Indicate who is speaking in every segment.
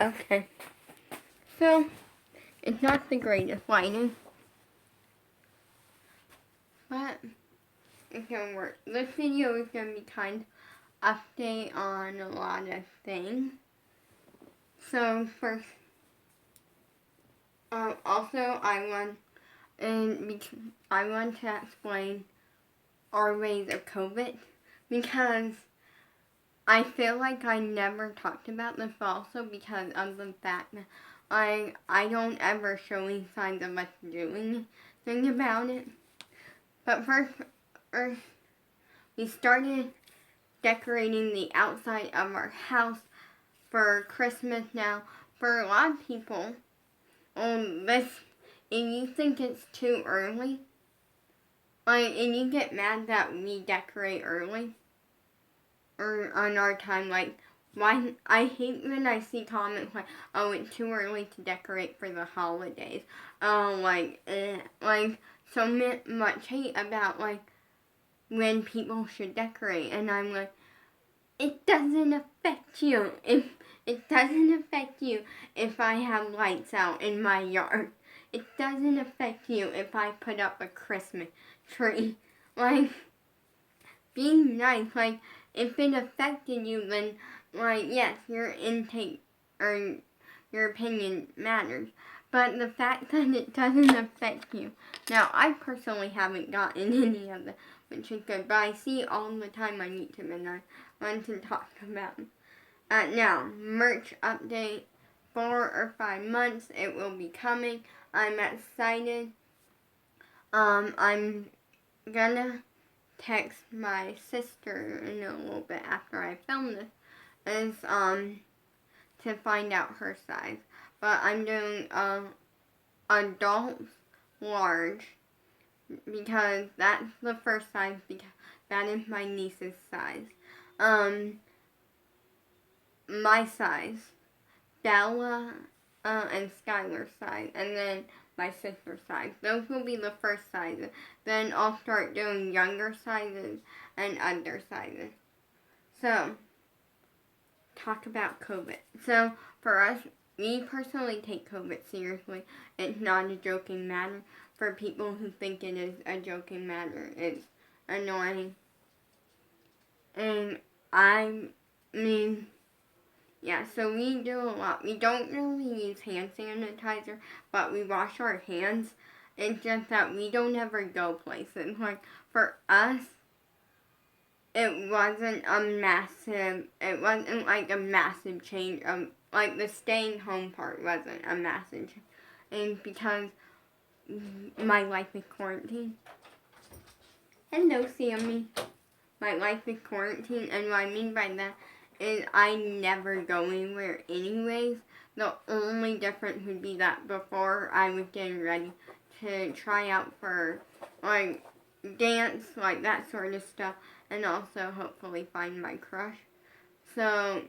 Speaker 1: Okay. So, it's not the greatest lighting, but it's gonna work. This video is gonna be kind of update on a lot of things. So first, also I want to explain our ways of COVID because I feel like I never talked about this, also because of the fact that I don't ever show any signs of us doing anything about it. But first, we started decorating the outside of our house for Christmas. Now, for a lot of people, if you think it's too early, and you get mad that we decorate early, or on our time, why, I hate when I see comments like, oh, it's too early to decorate for the holidays. So much hate about, when people should decorate, and I'm like, it doesn't affect you. It doesn't affect you if I have lights out in my yard. It doesn't affect you if I put up a Christmas tree. Be nice. If it affected you, then, yes, your intake or your opinion matters. But the fact that it doesn't affect you. Now, I personally haven't gotten any of them, which is good, but I see all the time on YouTube, and I want to talk about them. Now, merch update. 4 or 5 months, it will be coming. I'm excited. I'm gonna text my sister in a little bit after I film this, to find out her size. But I'm doing adult large because that's the first size, because that is my niece's size. My size, Bella and Skylar's size, and then my sister's size. Those will be the first sizes. Then I'll start doing younger sizes and other sizes. So, talk about COVID. So, for us, we personally take COVID seriously. It's not a joking matter. For people who think it is a joking matter, it's annoying. And yeah, so we do a lot. We don't really use hand sanitizer, but we wash our hands. It's just that we don't ever go places. For us, it wasn't a massive change. The staying home part wasn't a massive change. And because my life is quarantine. Hello, Sammy. My life is quarantine, and what I mean by that is I never go anywhere anyways. The only difference would be that before I was getting ready to try out for dance, that sort of stuff, and also hopefully find my crush. So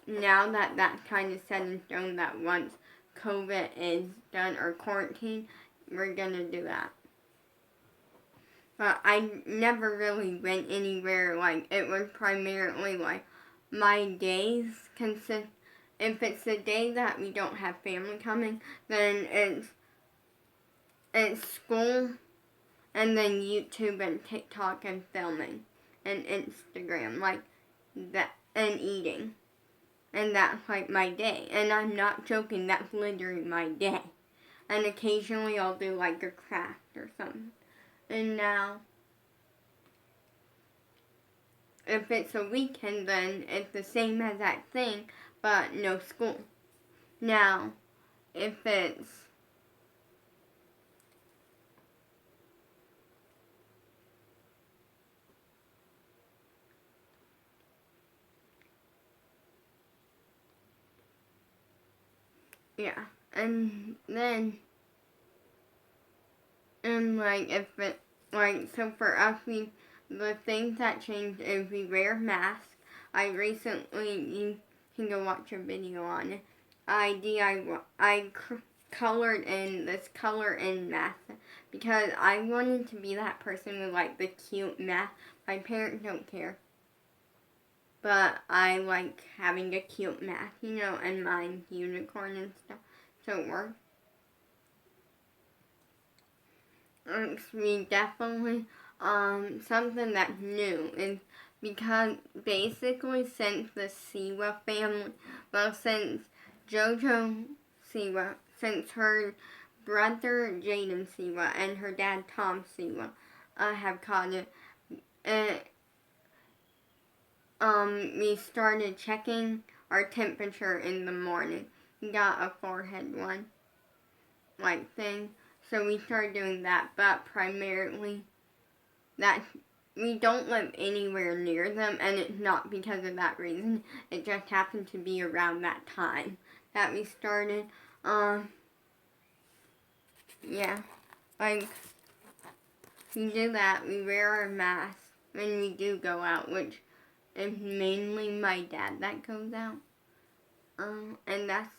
Speaker 1: now that that's kind of set in stone, that once COVID is done, or quarantine, we're gonna do that. But I never really went anywhere. It was primarily my days consist. If it's the day that we don't have family coming, then it's school, and then YouTube and TikTok and filming, and Instagram, that, and eating. And that's my day. And I'm not joking, that's literally my day. And occasionally I'll do a craft or something. And now, if it's a weekend, then it's the same as that thing, but no school. Now, if it's yeah, and then, if it, so for us, the things that changed is we wear masks. I recently, you can go watch a video on it. I colored in this color in mask because I wanted to be that person with the cute mask. My parents don't care. but I like having a cute mask, and mine's unicorn and stuff, so it works. We definitely, something that's new is because basically since the Siwa family, well, since JoJo Siwa, since her brother Jaden Siwa and her dad Tom Siwa have caught it, and we started checking our temperature in the morning. We got a forehead one, like thing. So we started doing that, but primarily that we don't live anywhere near them, and it's not because of that reason. It just happened to be around that time that we started. Yeah, like we do that. We wear our masks when we do go out, which is mainly my dad that goes out. And that's,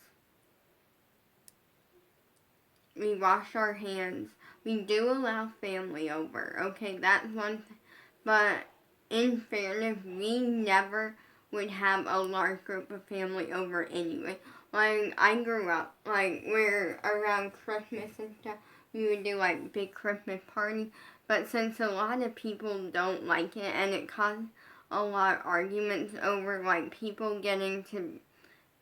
Speaker 1: we wash our hands. We do allow family over. Okay, that's one thing. But in fairness, we never would have a large group of family over anyway. Like, I grew up, like, where around Christmas and stuff, we would do, like, big Christmas parties. But since a lot of people don't like it, and it caused a lot of arguments over, like, people getting to,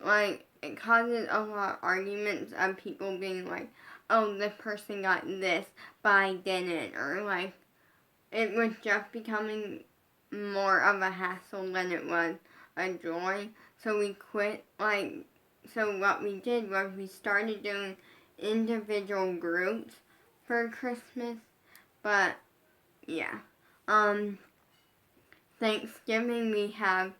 Speaker 1: like, it causes a lot of arguments of people being like, oh, this person got this, but I didn't, or, like, it was just becoming more of a hassle than it was a joy. So we quit, so what we did was we started doing individual groups for Christmas. But, yeah. Thanksgiving we have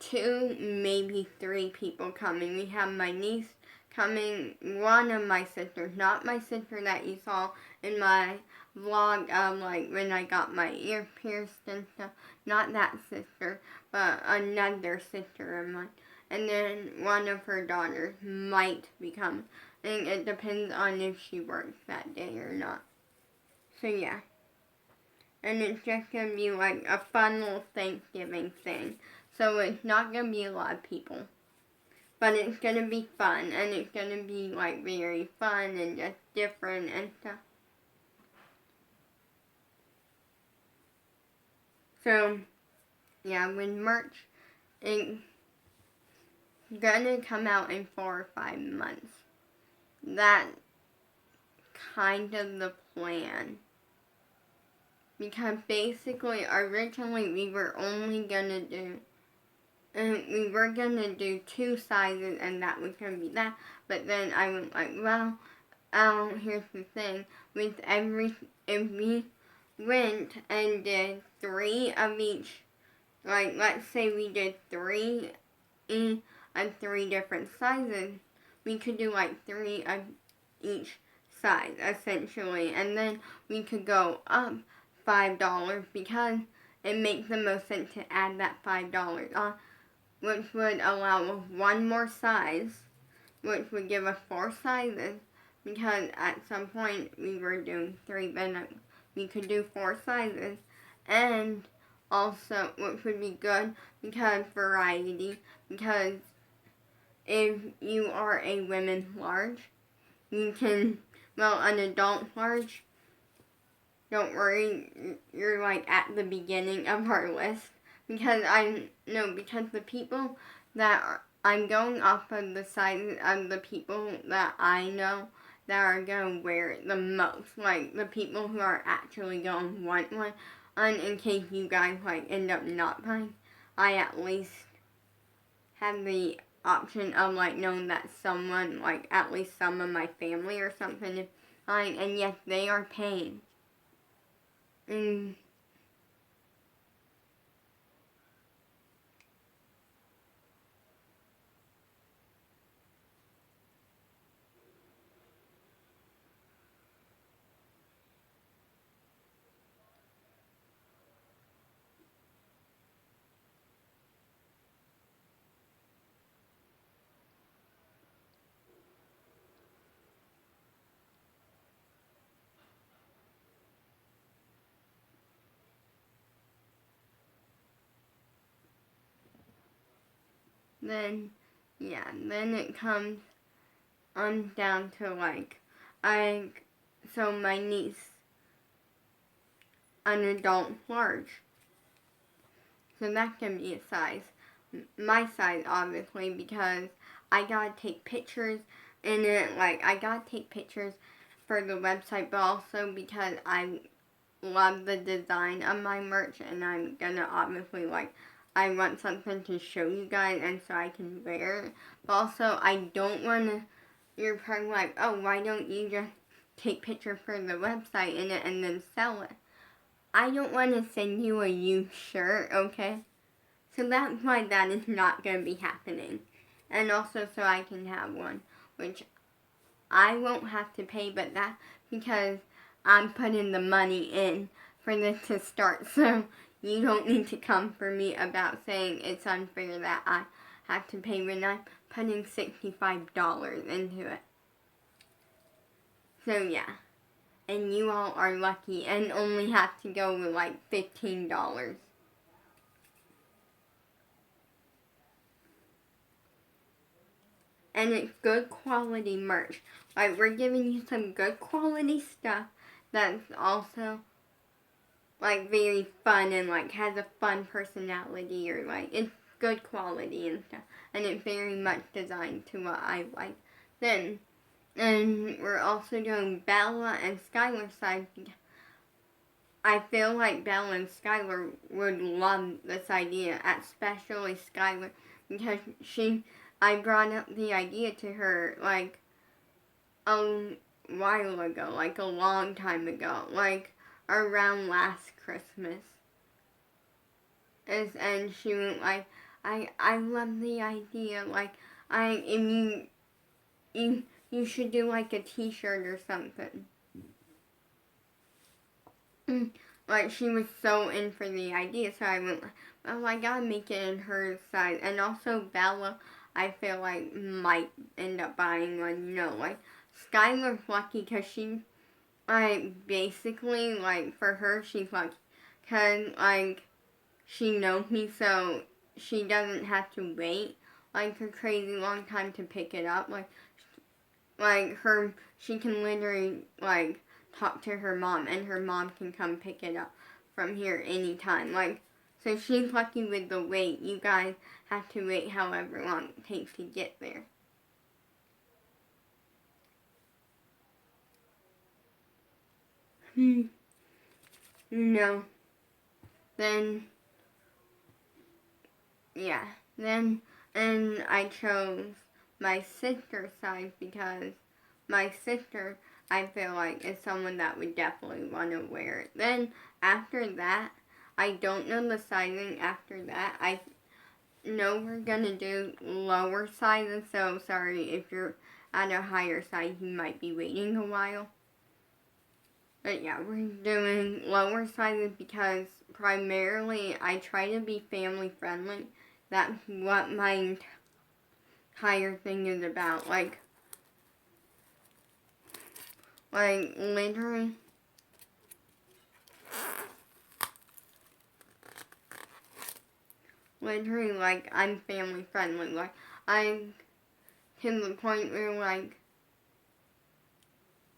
Speaker 1: 2, maybe 3 people coming. We have my niece coming, one of my sisters, not my sister that you saw in my vlog of like when I got my ear pierced and stuff. Not that sister, but another sister of mine. And then one of her daughters might be coming. And it depends on if she works that day or not. So yeah. And it's just gonna be like a fun little Thanksgiving thing. So it's not gonna be a lot of people. But it's gonna be fun, and it's gonna be like very fun and just different and stuff. So, yeah, with merch, it's gonna come out in 4 or 5 months. That's kind of the plan. Because basically, originally we were only gonna do, and we were gonna do 2 sizes, and that was gonna be that. But then I was like, well, here's the thing. If we went and did 3 of each, like, let's say we did 3 of 3 different sizes, we could do, like, 3 of each size, essentially. And then we could go up $5 because it makes the most sense to add that $5 on, which would allow one more size, which would give us 4 sizes, because at some point we were doing 3, but we could do 4 sizes, and also, which would be good because variety, because if you are a women's large, you can, well, an adult large, don't worry, you're like at the beginning of our list, because because the people that I'm going off of the sizes of the people that I know that are going to wear it the most. Like, the people who are actually going to want one. And in case you guys, like, end up not buying, I at least have the option of, like, knowing that someone, like, at least some of my family or something is buying. And yes, they are paying. Mm. then, yeah, then it comes on down to so my niece, an adult large. So that can be a size. My size, obviously, because I gotta take pictures in it. I gotta take pictures for the website, but also because I love the design of my merch, and I'm gonna obviously, I want something to show you guys, and so I can wear it. But also, I don't wanna, you're probably like, oh, why don't you just take pictures for the website in it and then sell it? I don't want to send you a used shirt, okay? So that's why that is not going to be happening. And also so I can have one, which I won't have to pay, but that's because I'm putting the money in for this to start. So you don't need to come for me about saying it's unfair that I have to pay when I'm putting $65 into it. So yeah. And you all are lucky and only have to go with $15. And it's good quality merch. We're giving you some good quality stuff that's also very fun and has a fun personality, or it's good quality and stuff. And it's very much designed to what I like. Then, and we're also doing Bella and Skylar side. I feel like Bella and Skylar would love this idea, especially Skylar, because I brought up the idea to her a while ago, a long time ago, around last Christmas. And she went I love the idea, if you should do a t-shirt or something. She was so in for the idea, so I went, oh, I gotta make it in her size. And also Bella, I feel might end up buying one, Skylar's lucky because she, basically, for her, she's lucky because, she knows me, so she doesn't have to wait, a crazy long time to pick it up. She can literally, talk to her mom, and her mom can come pick it up from here anytime. So she's lucky with the wait. You guys have to wait however long it takes to get there. No. Then, yeah. And I chose my sister's side because my sister, I feel is someone that would definitely want to wear it. Then after that, I don't know the sizing after that. I know we're going to do lower sizes, so sorry if you're at a higher size, you might be waiting a while. But yeah, we're doing lower sizes because primarily I try to be family friendly. That's what my entire thing is about. Literally, I'm family friendly. I'm to the point where,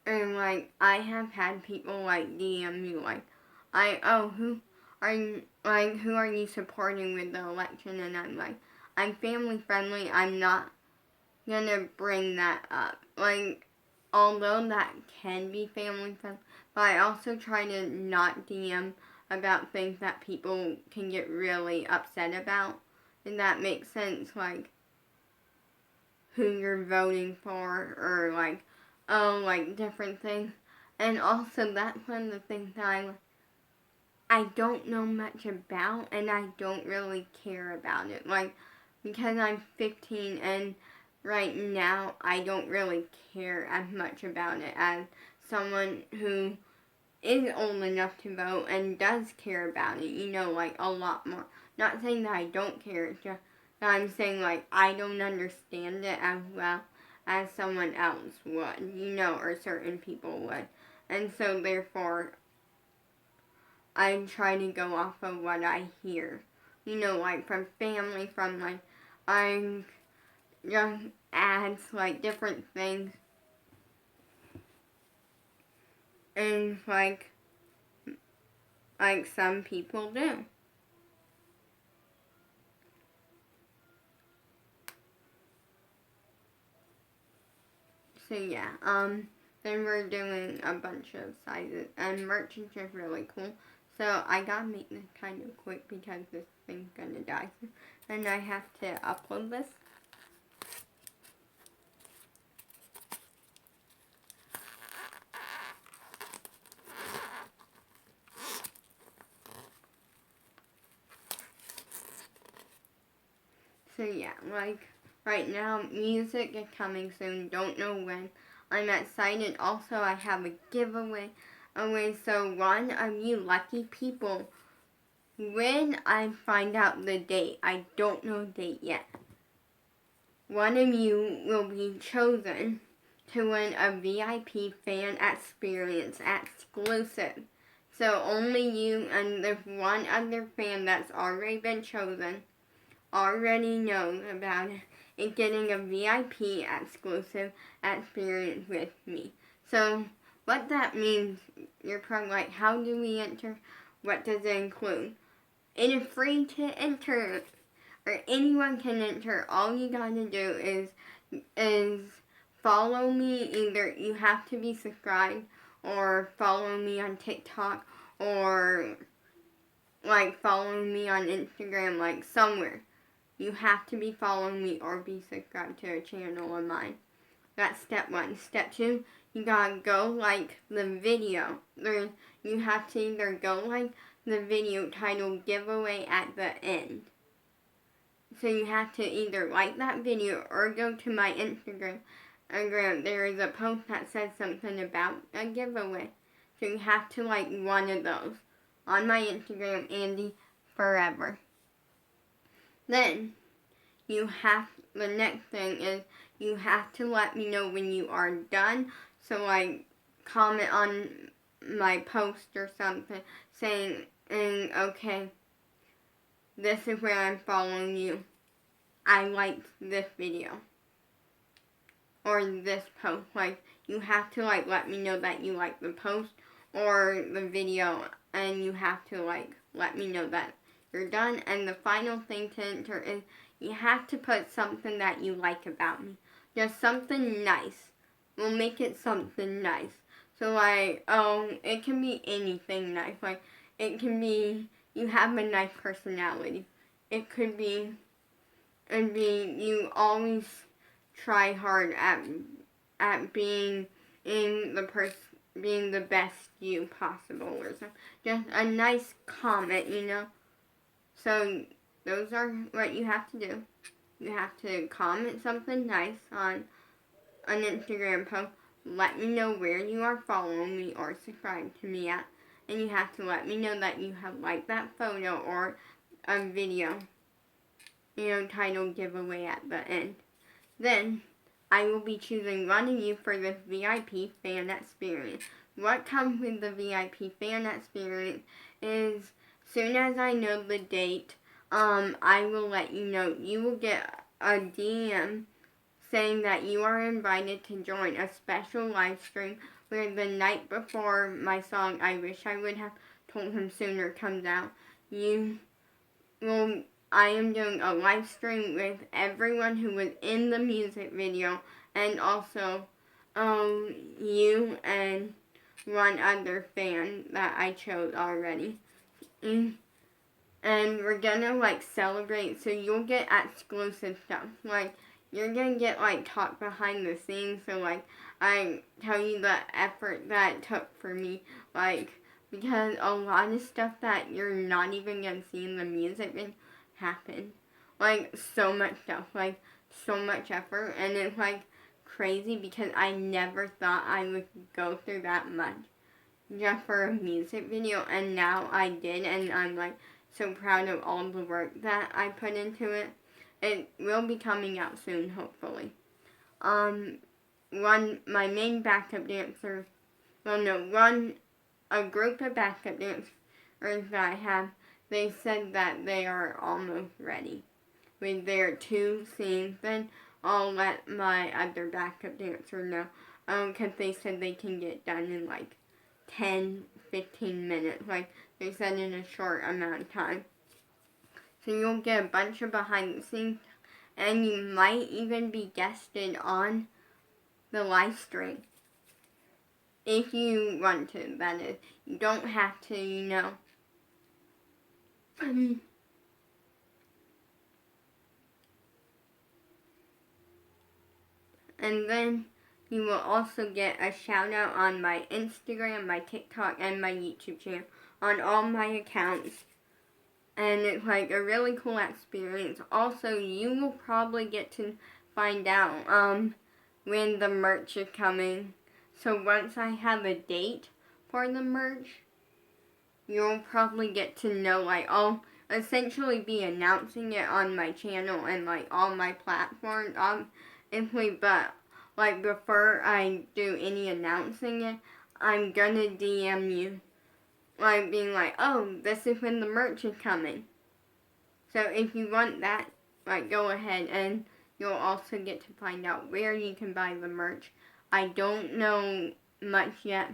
Speaker 1: and I have had people, DM me, who are you supporting with the election? And I'm I'm family friendly, I'm not gonna bring that up. Although that can be family friendly, but I also try to not DM about things that people can get really upset about. And that makes sense, who you're voting for, or different things. And also that's one of the things that I don't know much about, and I don't really care about it. Because I'm 15 and right now I don't really care as much about it as someone who is old enough to vote and does care about it, a lot more. Not saying that I don't care, it's just that I'm saying, I don't understand it as well as someone else would, or certain people would. And so, therefore, I try to go off of what I hear, from family, from, I just adds like different things and like some people do. So yeah, then we're doing a bunch of sizes, and merch is just really cool. So I gotta make this kind of quick because this thing's gonna die, and I have to upload this. So yeah, like right now, music is coming soon. Don't know when. I'm excited. Also, I have a giveaway. So one of you lucky people, when I find out the date, I don't know the date yet, one of you will be chosen to win a VIP fan experience exclusive. So only you and the one other fan that's already been chosen already knows about it and getting a VIP exclusive experience with me. So what that means, you're probably like, how do we enter? What does it include? It is free to enter, or anyone can enter. All you gotta do is follow me. Either you have to be subscribed, or follow me on TikTok, or like follow me on Instagram, like somewhere. You have to be following me or be subscribed to a channel of mine. That's step one. Step two, you gotta go like the video. You have to either go like the video titled giveaway at the end. So you have to either like that video or go to my Instagram. There is a post that says something about a giveaway. So you have to like one of those on my Instagram, Andy Forever. Then the next thing is you have to let me know when you are done. So like comment on my post or something saying, okay, this is where I'm following you. I liked this video. Or this post. Like, you have to like let me know that you like the post or the video, and you have to like let me know that you're done. And the final thing to enter is you have to put something that you like about me. Just something nice. We'll make it something nice. So like, it can be anything nice. Like, it can be you have a nice personality. It could be you always try hard at being being the best you possible or something. Just a nice comment, you know. So those are what you have to do. You have to comment something nice on an Instagram post. Let me know where you are following me or subscribed to me at. And you have to let me know that you have liked that photo or a video, titled giveaway at the end. Then I will be choosing one of you for this VIP fan experience. What comes with the VIP fan experience is, soon as I know the date, I will let you know. You will get a DM saying that you are invited to join a special live stream where the night before my song I Wish I Would Have Told Him Sooner comes out, I am doing a live stream with everyone who was in the music video, and also you and one other fan that I chose already. And we're gonna like celebrate, so you'll get exclusive stuff. Like, you're gonna get like talk behind the scenes, so like I tell you the effort that it took for me, like, because a lot of stuff that you're not even gonna see in the music video happened. Like, so much stuff, like so much effort, and it's like crazy because I never thought I would go through that much just for a music video, and now I did, and I'm like so proud of all the work that I put into it. It will be coming out soon, hopefully. My main backup dancer, a group of backup dancers that I have, they said that they are almost ready. with their 2 scenes, then I'll let my other backup dancer know. Because they said they can get done in like 10, 15 minutes. Like they said in a short amount of time. So you'll get a bunch of behind the scenes, and you might even be guested on the live stream. If you want to, that is. You don't have to, you know. And then you will also get a shout out on my Instagram, my TikTok, and my YouTube channel. On all my accounts. And it's like a really cool experience. Also, you will probably get to find out when the merch is coming. So once I have a date for the merch, you'll probably get to know, like, I'll essentially be announcing it on my channel and like all my platforms, but like before I do any announcing it, I'm gonna DM you, like being like, oh, this is when the merch is coming. So if you want that, like, go ahead, and you'll also get to find out where you can buy the merch. I don't know much yet.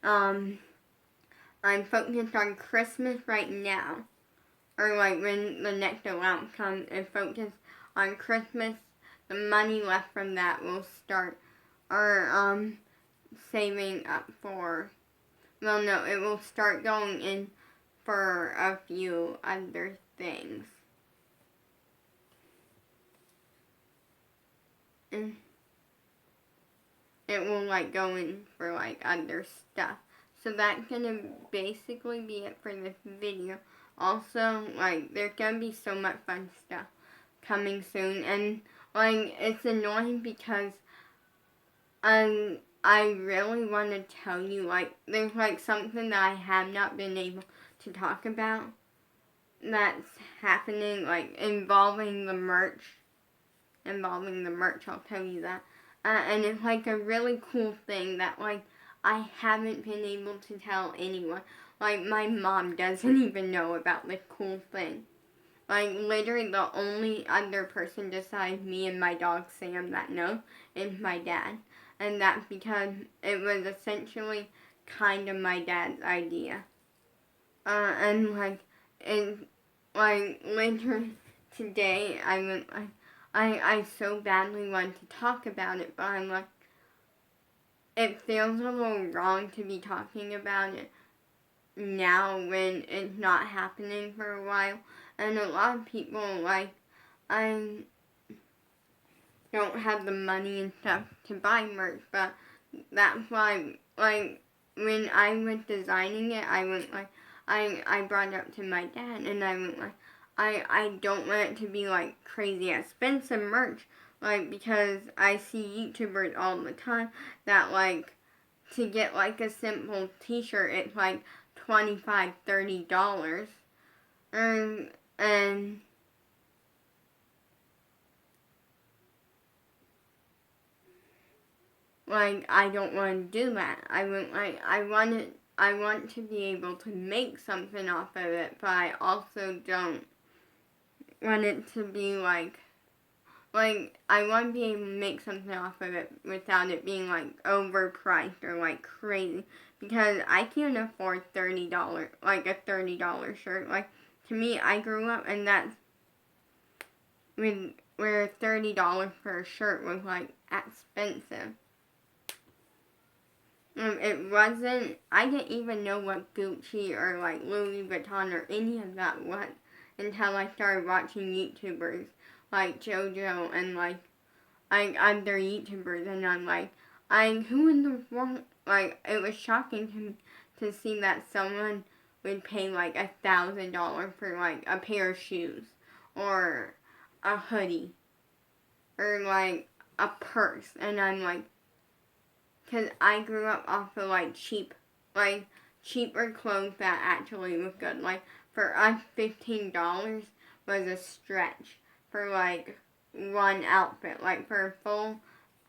Speaker 1: I'm focused on Christmas right now, or like when the next allowance comes, and focused on Christmas. The money left from that will start, or saving up for. Well, no, it will start going in for a few other things. And it will like go in for like other stuff. So that's gonna basically be it for this video. Also, like, there's gonna be so much fun stuff coming soon, and like, it's annoying because I really want to tell you, like, there's like something that I have not been able to talk about that's happening, like, involving the merch, I'll tell you that. And it's like a really cool thing that like I haven't been able to tell anyone. Like, my mom doesn't even know about this cool thing. Like, literally the only other person besides me and my dog Sam that knows is my dad. And that's because it was essentially kind of my dad's idea. And like, literally today I went like, I so badly wanted to talk about it, but I'm like, it feels a little wrong to be talking about it now when it's not happening for a while. And a lot of people, like, I don't have the money and stuff to buy merch, but that's why, like, when I was designing it, I went like, I brought it up to my dad, and I went like, I don't want it to be like crazy expensive merch, like, because I see YouTubers all the time that like, to get like a simple t-shirt, it's like $25, $30. And like, I don't want to do that. I want to be able to make something off of it, but I also don't want it to be like, I want to be able to make something off of it without it being like overpriced or like crazy, because I can't afford $30, like a $30 shirt. Like, to me, I grew up and that's where $30 for a shirt was like expensive. It wasn't, I didn't even know what Gucci or like Louis Vuitton or any of that was until I started watching YouTubers like JoJo and like other YouTubers, and I'm like, who in the world, like, it was shocking to me to see that someone would pay like $1,000 for like a pair of shoes or a hoodie or like a purse, and I'm like, because I grew up off of like cheaper clothes that actually look good. Like, for us, $15 was a stretch for like one outfit. Like, for a full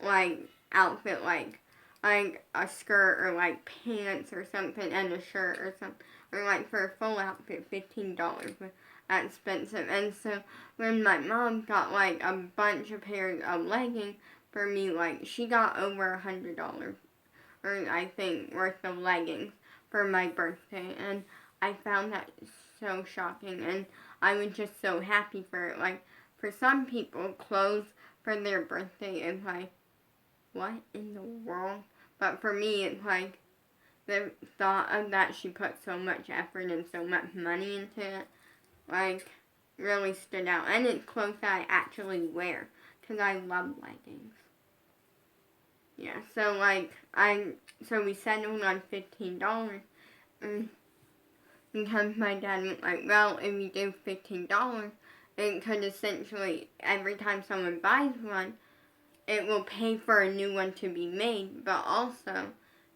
Speaker 1: like outfit, like a skirt or like pants or something and a shirt or something, or like for a full outfit, $15. But expensive. And so when my mom got like a bunch of pairs of leggings for me, like she got over $100, or I think, worth of leggings for my birthday. And I found that so shocking, and I was just so happy for it. Like, for some people, clothes for their birthday is like, what in the world? But for me, it's like, the thought of that she put so much effort and so much money into it, like, really stood out. And it's clothes that I actually wear, because I love leggings. Yeah, so like, so we settled on $15, and because my dad was like, well, if we do $15, it could essentially, every time someone buys one, it will pay for a new one to be made, but also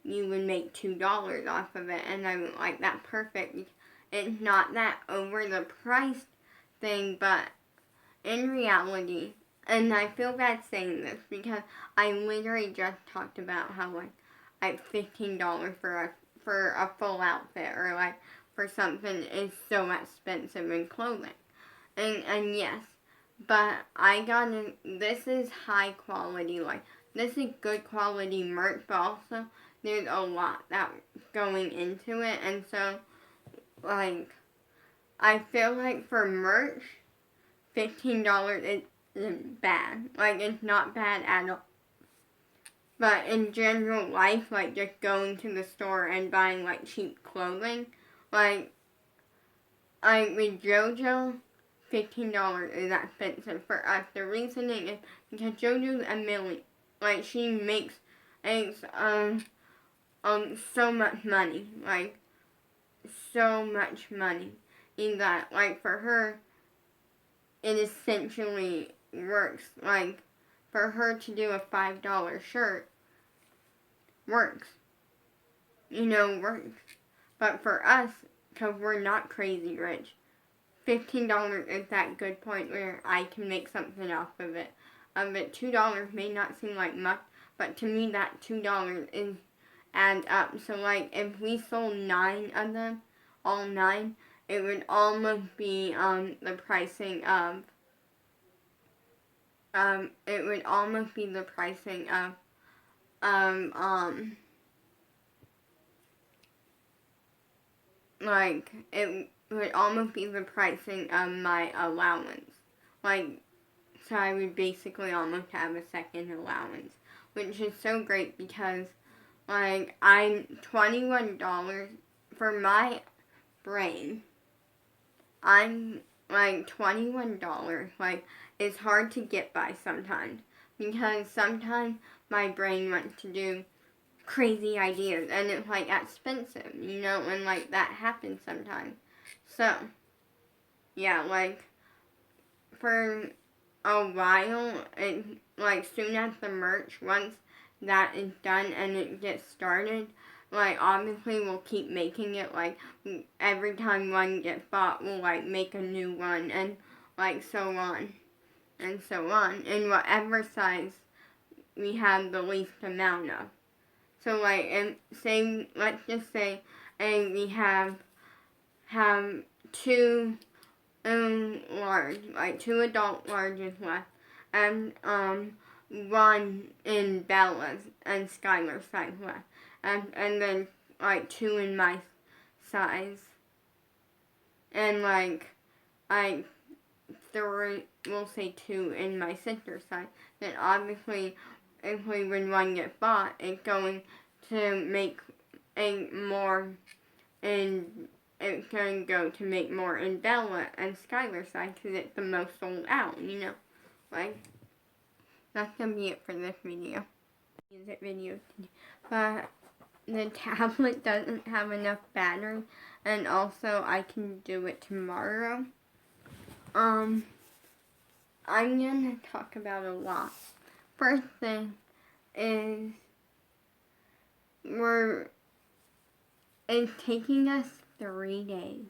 Speaker 1: you would make $2 off of it. And I was like, that's perfect. It's not that over the price thing, but in reality, and I feel bad saying this because I literally just talked about how like $15 for a full outfit, or like for something is so expensive in clothing. And yes, but this is high quality, like, this is good quality merch, but also there's a lot that's going into it. And so, like, I feel like for merch, $15 isn't bad. Like, it's not bad at all. But in general life, like, just going to the store and buying, like, cheap clothing, like with JoJo, $15 is expensive for us. The reasoning is because JoJo's a million. Like, she makes so much money. Like, so much money. In that, like, for her, it essentially works. Like, for her to do a $5 shirt, works. Works. But for us, because we're not crazy rich, $15 is that good point where I can make something off of it. But $2 may not seem like much, but to me that $2 is adds up. So like if we sold 9 of them, all 9, it would almost be the pricing of it would almost be the pricing of like it would almost be the pricing of my allowance. Like, so I would basically almost have a second allowance, which is so great because, like, I'm $21 for my brain. I'm like $21. Like, it's hard to get by sometimes because sometimes my brain wants to do crazy ideas and it's like expensive, and like that happens sometimes. So, yeah, like for a while, like soon as the merch, once that is done and it gets started, like obviously we'll keep making it. Like every time one gets bought, we'll like make a new one, and like so on and so on, in whatever size we have the least amount of. So like, and say, let's just say, and we have 2 large, like 2 adult larges left, and 1 in Bella's and Skylar's size left, and then like 2 in my size, and like 3, we'll say 2 in my sister's size. Then obviously, if when one gets bought, it's going to make a more in. It's going to go to make more in Bella and Skylar's side because it's the most sold out, Like, that's going to be it for this video. Music video. But the tablet doesn't have enough battery, and also I can do it tomorrow. I'm going to talk about a lot. First thing is it's taking us 3 days.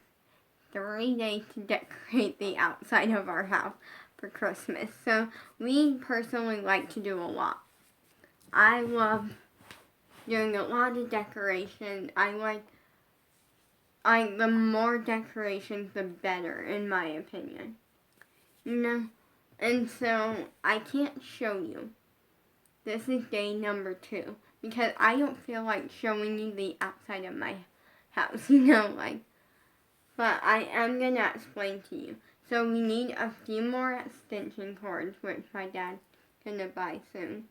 Speaker 1: 3 days to decorate the outside of our house for Christmas. So we personally like to do a lot. I love doing a lot of decoration. I the more decorations, the better, in my opinion. And so I can't show you. This is day number 2 because I don't feel like showing you the outside of my house, but I am gonna explain to you. So we need a few more extension cords, which my dad's gonna buy soon,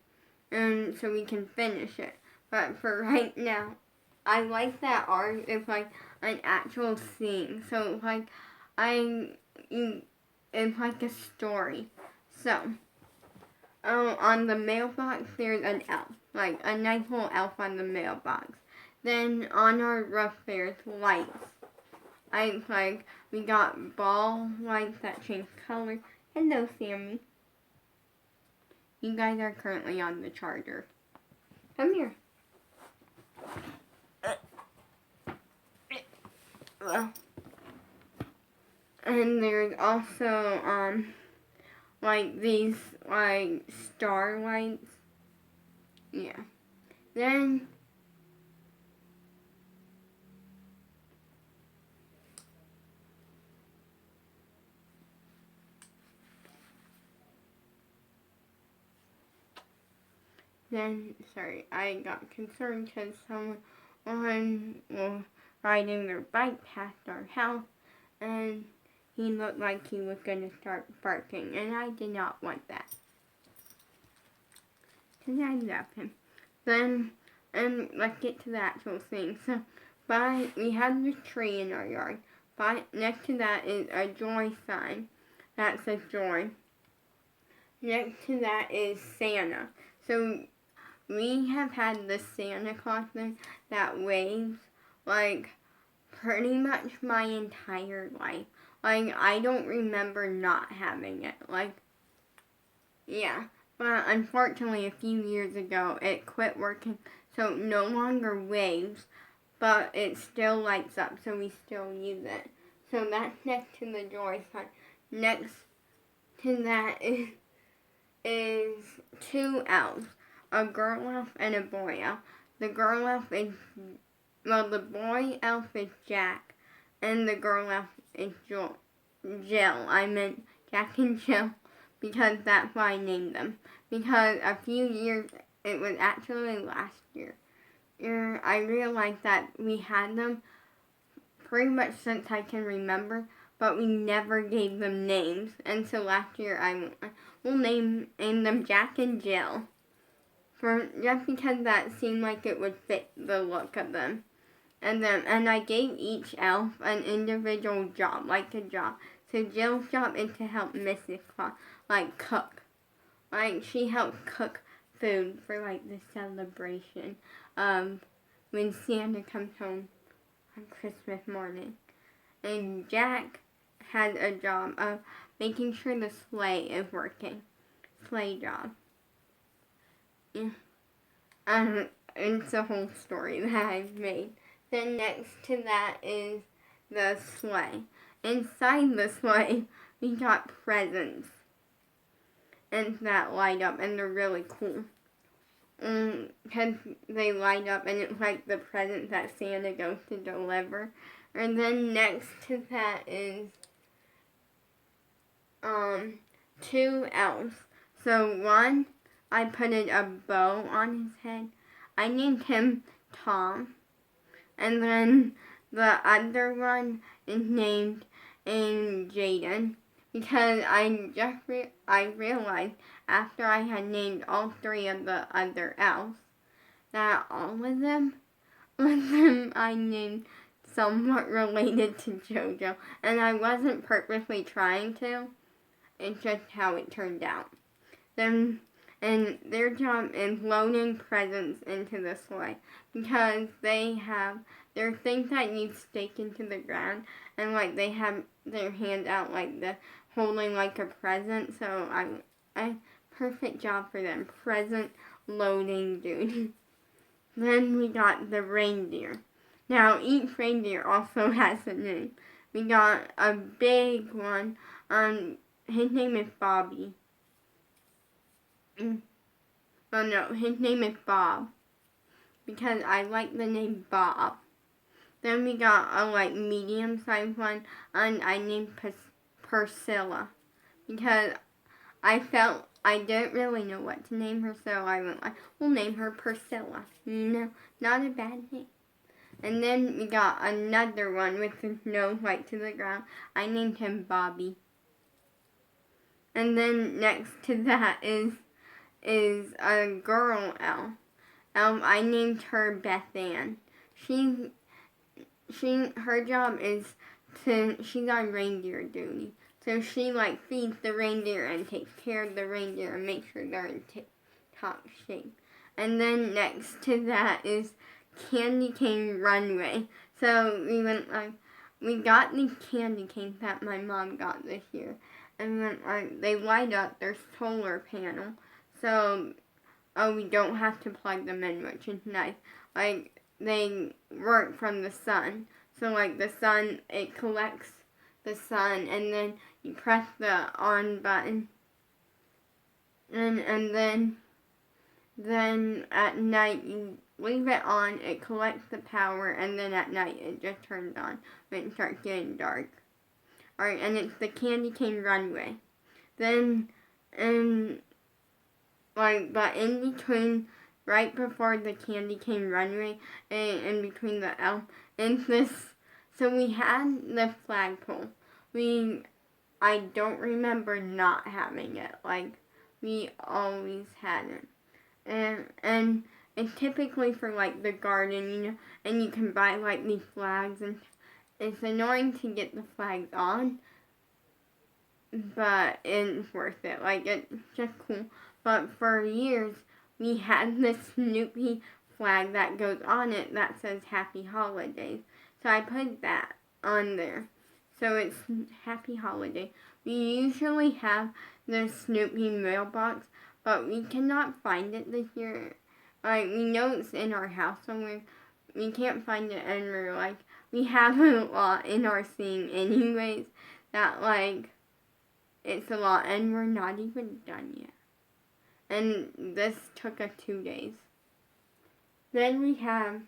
Speaker 1: and so we can finish it. But for right now, I like that art. It's like an actual scene. So it's like a story. So, on the mailbox there's an elf, like a nice little elf on the mailbox. Then on our roof there's lights. We got ball lights that change color. Hello, Sammy. You guys are currently on the charger. Come here. And there's also, these, star lights. Yeah. Then, sorry, I got concerned because someone was riding their bike past our house, and he looked like he was going to start barking, and I did not want that. Because I love him. Then, and let's get to the actual thing. So, we have the tree in our yard. Next to that is a joy sign. That says joy. Next to that is Santa. So, we have had the Santa Claus thing that waves, pretty much my entire life. I don't remember not having it. Yeah. But unfortunately, a few years ago, it quit working, so it no longer waves, but it still lights up, so we still use it. So that's next to the joy sign. Next to that is 2 elves, a girl elf and a boy elf. The girl elf is, the boy elf is Jack, and the girl elf is Jill. I meant Jack and Jill, because that's why I named them. Because a few years, it was actually last year, I realized that we had them pretty much since I can remember, but we never gave them names. And so last year, I will name them Jack and Jill, just because that seemed like it would fit the look of them. And I gave each elf an individual job, a job. So Jill's job is to help Mrs. Claus, cook. She helps cook food for, the celebration of when Santa comes home on Christmas morning. And Jack has a job of making sure the sleigh is working. Sleigh job. Yeah. It's a whole story that I've made. Then next to that is the sleigh. Inside the sleigh, we got presents. And that light up, and they're really cool. Because they light up, and it's like the present that Santa goes to deliver. And then next to that is 2 elves. So one, I put a bow on his head. I named him Tom. And then the other one is named Jaden. Because I realized after I had named all 3 of the other elves that all of them I named somewhat related to JoJo. And I wasn't purposely trying to. It's just how it turned out. And their job is loading presents into the sleigh. Because there are things that you stake into the ground. And they have their hand out holding a present, so I perfect job for them. Present loading duty. Then we got the reindeer. Now each reindeer also has a name. We got a big one. His name is Bobby. Oh no, his name is Bob. Because I like the name Bob. Then we got a like medium-sized one, and I named Priscilla because I felt I didn't really know what to name her, so I went like, we'll name her Priscilla. No, not a bad name. And then we got another one with his nose right to the ground. I named him Bobby. And then next to that is a girl elf. I named her Beth Ann. Her job is she's on reindeer duty. So she like feeds the reindeer and takes care of the reindeer and makes sure they're in tip-top shape. And then next to that is Candy Cane Runway. So we got these candy canes that my mom got this year. And then they light up their solar panel. So we don't have to plug them in, which is nice. Like, they work from the sun. So like the sun, it collects the sun, and then you press the on button. And then at night you leave it on, it collects the power, and then at night it just turns on when it starts getting dark. Alright, and it's the Candy Cane Runway. Then, but in between, right before the Candy Cane Runway, in between the elf, and this, so we had the flagpole. I don't remember not having it, like, we always had it. And it's typically for, like, the garden, you know, and you can buy, like, these flags, and it's annoying to get the flags on, but it's worth it. Like, it's just cool. But for years, we had this Snoopy flag that goes on it that says Happy Holidays. So I put that on there. So it's Happy Holiday. We usually have the Snoopy mailbox, but we cannot find it this year. Like, we know it's in our house somewhere. We can't find it, and we're like, we have a lot in our scene anyways, that like, it's a lot, and we're not even done yet. And this took us 2 days. Then we have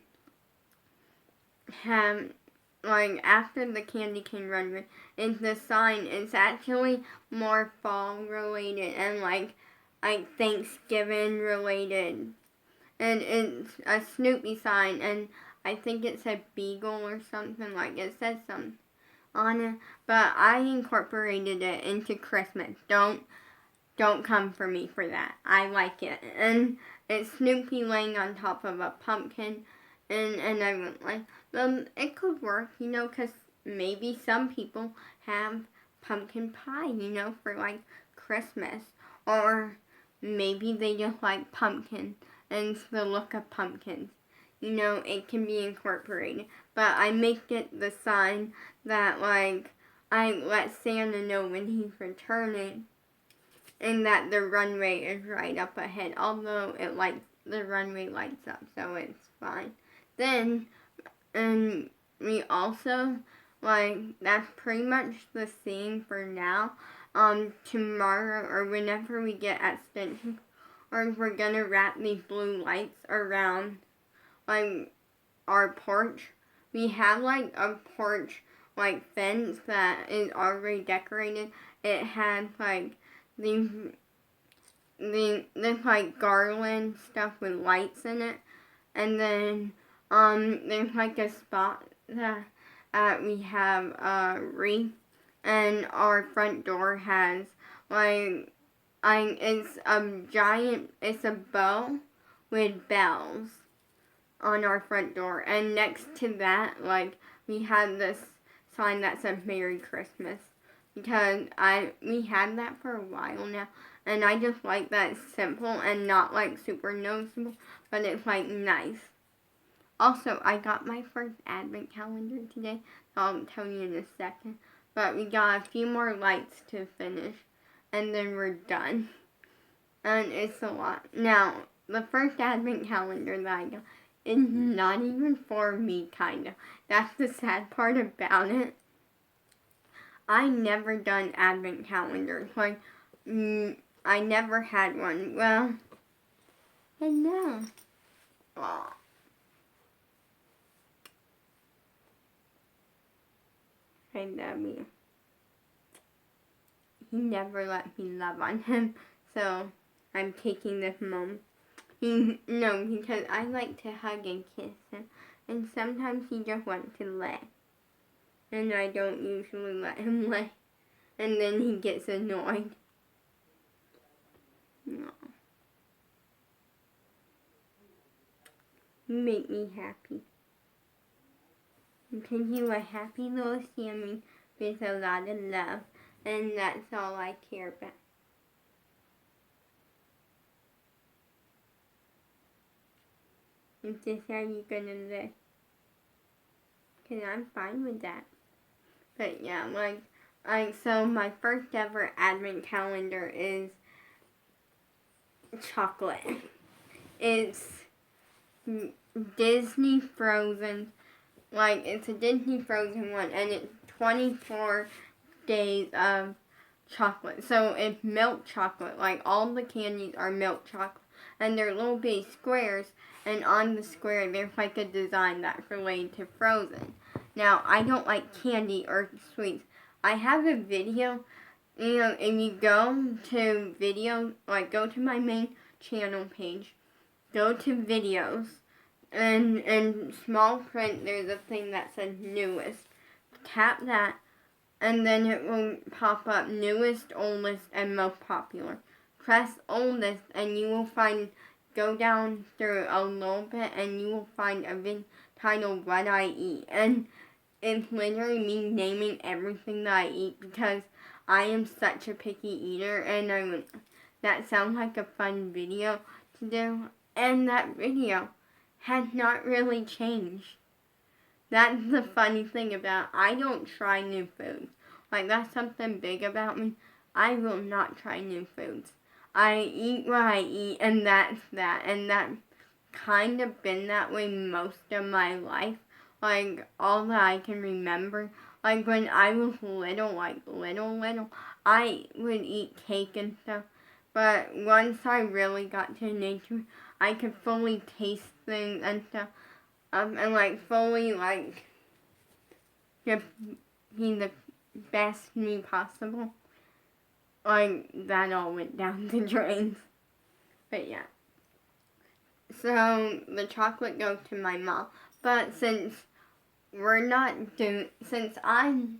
Speaker 1: like, after the Candy Cane Runway, is the sign. It's actually more fall related and like Thanksgiving related. And it's a Snoopy sign, and I think it said Beagle or something, like it says something on it. But I incorporated it into Christmas. Don't come for me for that. I like it. And it's Snoopy laying on top of a pumpkin. And I went like, it could work, you know, because maybe some people have pumpkin pie, you know, for like Christmas. Or maybe they just like pumpkin and the look of pumpkins. You know, it can be incorporated. But I make it the sign that like I let Santa know when he's returning, and that the runway is right up ahead, although the runway lights up, so it's fine. Then, and we also, like, that's pretty much the scene for now. Tomorrow, or whenever we get extension, or we're gonna wrap these blue lights around, like, our porch. We have, like, a porch, like, fence that is already decorated. It has, like, this like garland stuff with lights in it, and then there's like a spot that we have a wreath, and our front door has like it's a bow with bells on our front door, and next to that, like, we have this sign that says Merry Christmas. Because we had that for a while now, and I just like that it's simple and not like super noticeable, but it's like nice. Also, I got my first advent calendar today, so I'll tell you in a second. But we got a few more lights to finish, and then we're done. And it's a lot. Now, the first advent calendar that I got is not even for me, kinda. That's the sad part about it. I never done advent calendars. Like, I never had one. Well, and now, Okay, Debbie. He never let me love on him, so I'm taking this moment. No, because I like to hug and kiss him, and sometimes he just wants to lay, and I don't usually let him lay, and then he gets annoyed. No. You make me happy. Because you are happy little Sammy with a lot of love, and that's all I care about. Is this how you're gonna live? Because I'm fine with that. But yeah, so my first ever advent calendar is chocolate. It's Disney Frozen. It's a Disney Frozen one, and it's 24 days of chocolate. So it's milk chocolate. All the candies are milk chocolate. And they're little bitty squares, and on the square there's a design that's related to Frozen. Now, I don't like candy or sweets. I have a video, if you go to video, go to my main channel page, go to videos, and in small print there's a thing that says newest. Tap that, and then it will pop up newest, oldest, and most popular. Press oldest, and you will go down through a little bit, and you will find a video titled What I Eat. And it's literally me naming everything that I eat, because I am such a picky eater, and that sounds like a fun video to do. And that video has not really changed. That's the funny thing about I don't try new foods. That's something big about me. I will not try new foods. I eat what I eat, and that's that. And that's kind of been that way most of my life. All that I can remember. When I was little, little, I would eat cake and stuff. But once I really got to nature, I could fully taste things and stuff. And fully just be the best me possible. That all went down the drain. But yeah. So the chocolate goes to my mom. But since I'm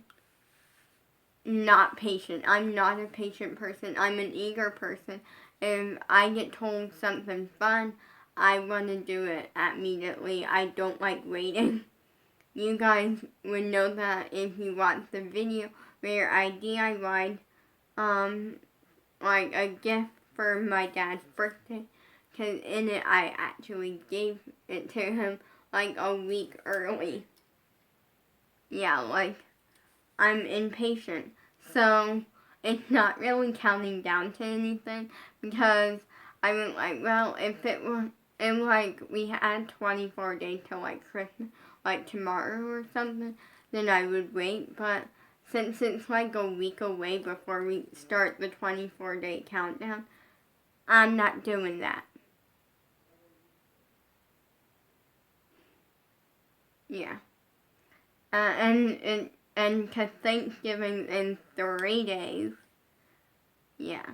Speaker 1: not patient, I'm not a patient person, I'm an eager person. If I get told something fun, I want to do it immediately. I don't like waiting. You guys would know that if you watch the video where I DIY'd a gift for my dad's birthday, because in it I actually gave it to him a week early. Yeah, I'm impatient. So it's not really counting down to anything, because I was well, if it were, and we had 24 days till Christmas, tomorrow or something, then I would wait. But since it's a week away before we start the 24-day countdown, I'm not doing that. Yeah. And to Thanksgiving in 3 days. Yeah.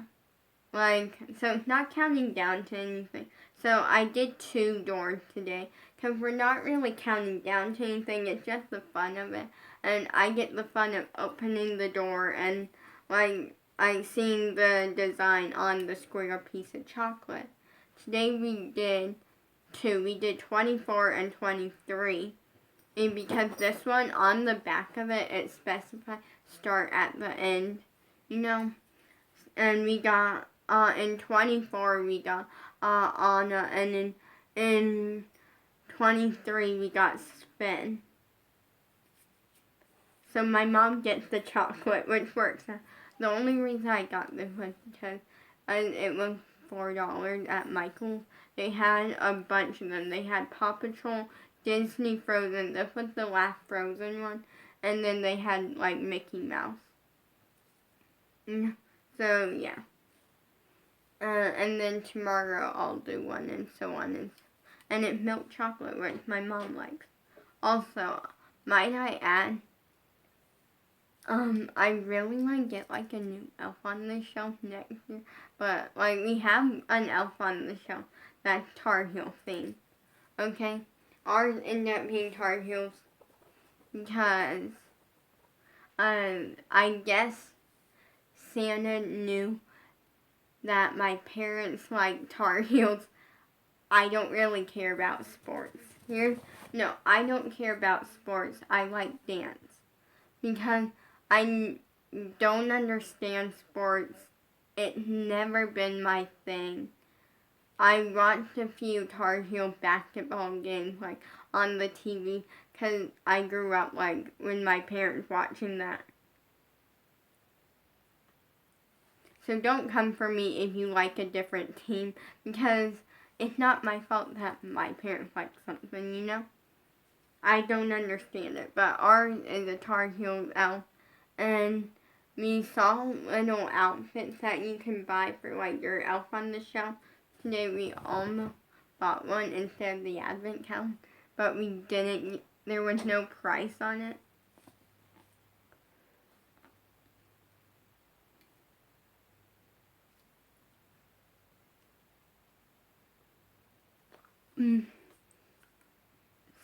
Speaker 1: So it's not counting down to anything. So I did 2 doors today, because we're not really counting down to anything, it's just the fun of it. And I get the fun of opening the door and, seeing the design on the square piece of chocolate. Today we did 2. We did 24 and 23. And because this one, on the back of it, it specifies start at the end, And we got, in 24, we got Anna, and in 23, we got Spin. So my mom gets the chocolate, which works. The only reason I got this was because it was $4 at Michael's. They had a bunch of them. They had Paw Patrol, Disney Frozen. This was the last Frozen one. And then they had, Mickey Mouse. So, yeah. And then tomorrow I'll do one, and so on. And it's milk chocolate, which my mom likes. Also, might I add, I really want to get like a new Elf on the Shelf next year, but like we have an Elf on the Shelf that's Tar Heel themed. Okay, ours ended up being Tar Heels because I guess Santa knew that my parents like Tar Heels. I don't really care about sports. No, I don't care about sports. I like dance because I don't understand sports. It's never been my thing. I watched a few Tar Heel basketball games like on the TV because I grew up like with my parents watching that. So don't come for me if you like a different team because it's not my fault that my parents like something, you know? I don't understand it, but ours is a Tar Heel elf, and we saw little outfits that you can buy for like your Elf on the Shelf. Today we almost bought one instead of the advent calendar, but we didn't. There was no price on it.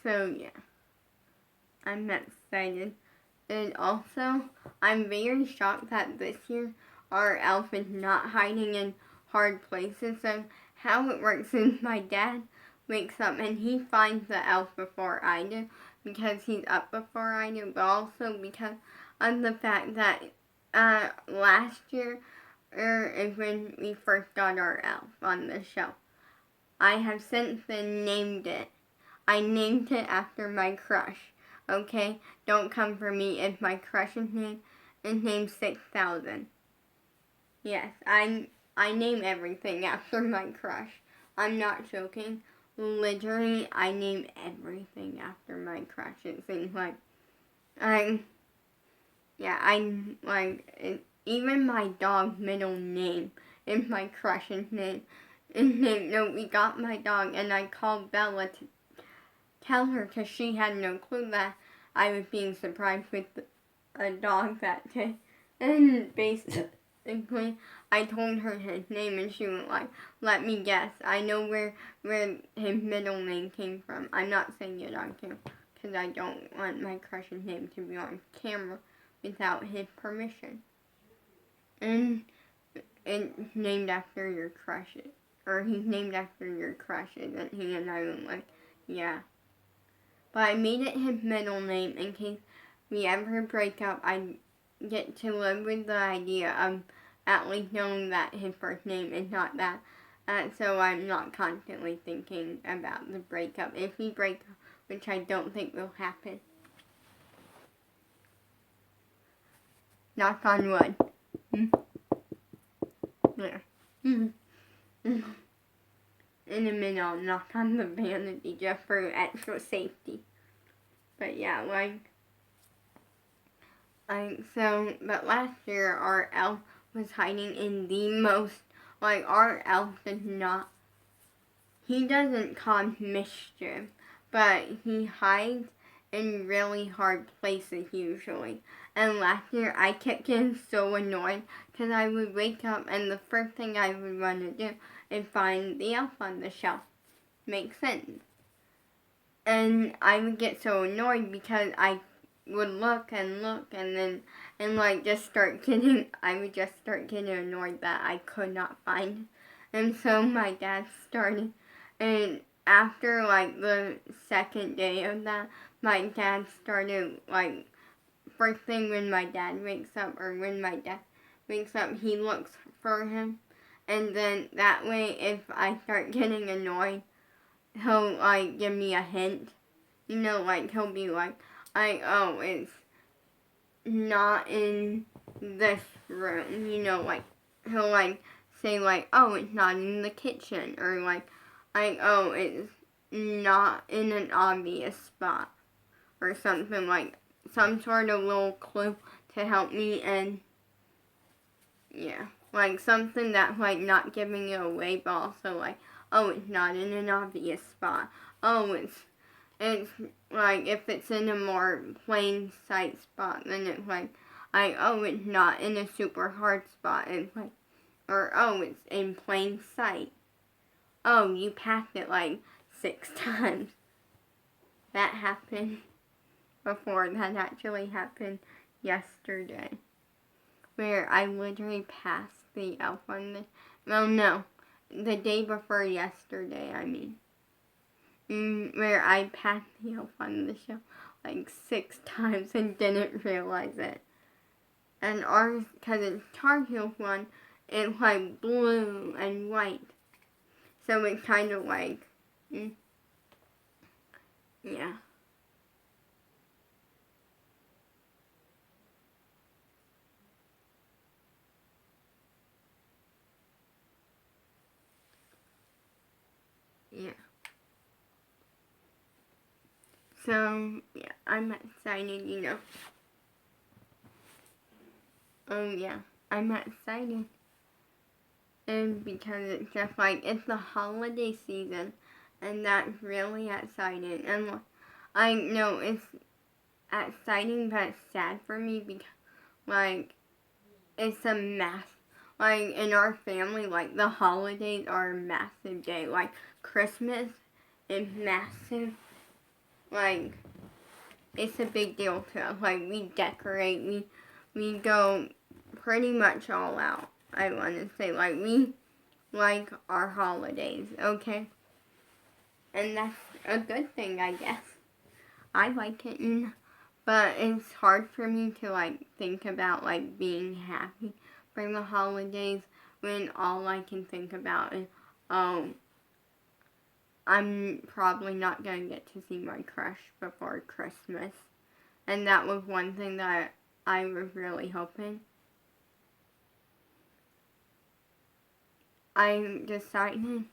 Speaker 1: So yeah, I'm excited. And also, I'm very shocked that this year our elf is not hiding in hard places. So how it works is my dad wakes up and he finds the elf before I do because he's up before I do, but also because of the fact that last year is when we first got our elf on the shelf. I have since then named it. I named it after my crush. Okay? Don't come for me if my crush's name is named 6000. Yes, I name everything after my crush. I'm not joking. Literally, I name everything after my crush. It seems like I even my dog's middle name is my crush's name. No, we got my dog, and I called Bella to tell her because she had no clue that I was being surprised with a dog that day. And basically, I told her his name, and she was like, "Let me guess. I know where his middle name came from." I'm not saying it on camera because I don't want my crush's name to be on camera without his permission. And it's named after your crush, or he's named after your crush, isn't he? And I was like, yeah. But I made it his middle name in case we ever break up. I get to live with the idea of at least knowing that his first name is not that. So I'm not constantly thinking about the breakup. If we break up, which I don't think will happen. Knock on wood. There. In a minute, I'll knock on the vanity just for extra safety. But yeah, but last year our elf was hiding in the most, our elf does not, he doesn't cause mischief, but he hides in really hard places usually. And last year I kept getting so annoyed because I would wake up and the first thing I would want to do is find the elf on the shelf. Makes sense. And I would get so annoyed because I would look and then just start getting, I would just start getting annoyed that I could not find. And so my dad started, and after the second day of that, my dad started first thing when my dad wakes up, he looks for him. And then that way, if I start getting annoyed, he'll give me a hint. He'll be oh, it's not in this room. He'll say oh, it's not in the kitchen, or oh, it's not in an obvious spot, or something some sort of little clue to help me, and yeah, something that's not giving it away, but also oh, it's not in an obvious spot. Oh, it's if it's in a more plain sight spot, then it's like, oh, it's not in a super hard spot. It's like, or, oh, it's in plain sight. Oh, you passed it like 6 times. That happened before. That actually happened yesterday. Where I literally passed the elf on the... Well, no. The day before yesterday, I mean. Where I passed the elf on the shelf like 6 times and didn't realize it. And ours, because it's Tar Heels one, it's like blue and white. So it's kind of like, yeah. Yeah. So, yeah, I'm excited, you know. Oh, yeah, I'm excited. And because it's just like, it's the holiday season, and that's really exciting. And I know it's exciting, but it's sad for me because, like, it's a mass. Like, in our family, like, the holidays are a massive day. Like, Christmas is massive. Like, it's a big deal to us. Like, we decorate, we go pretty much all out, I want to say. Like, we like our holidays, okay? And that's a good thing, I guess. I like it, but it's hard for me to, like, think about, like, being happy for the holidays when all I can think about is, oh, I'm probably not going to get to see my crush before Christmas. And that was one thing that I was really hoping. I decided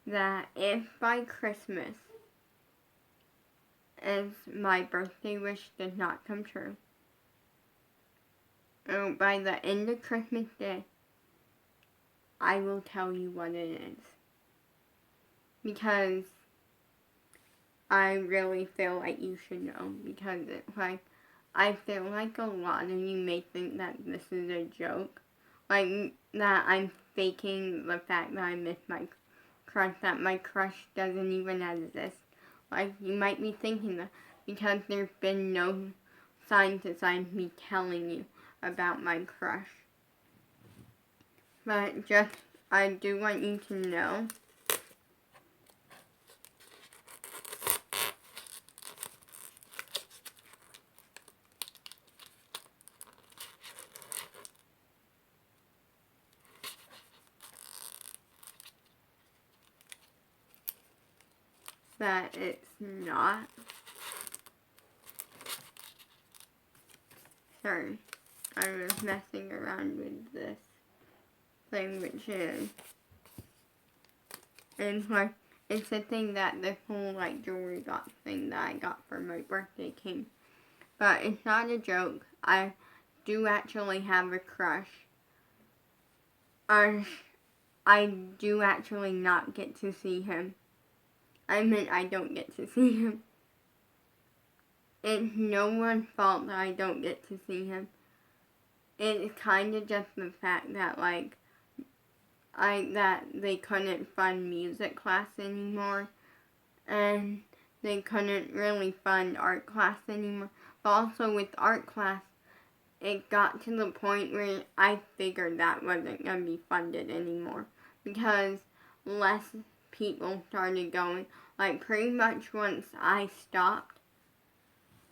Speaker 1: that if by Christmas, if my birthday wish did not come true, by the end of Christmas Day, I will tell you what it is. Because I really feel like you should know. Because it's like, I feel like a lot of you may think that this is a joke. Like, that I'm faking the fact that I miss my crush, that my crush doesn't even exist. Like, you might be thinking that because there's been no signs aside me telling you about my crush. But just, I do want you to know that it's not. Sorry, I was messing around with this thing, which is, and like, it's the thing that this whole, like, jewelry box thing that I got for my birthday came. But it's not a joke. I do actually have a crush. I do actually not get to see him. I mean, I don't get to see him. It's no one's fault that I don't get to see him. It's kind of just the fact that, like, that they couldn't fund music class anymore, and they couldn't really fund art class anymore. But also with art class, it got to the point where I figured that wasn't going to be funded anymore, because less people started going. Like, pretty much once I stopped,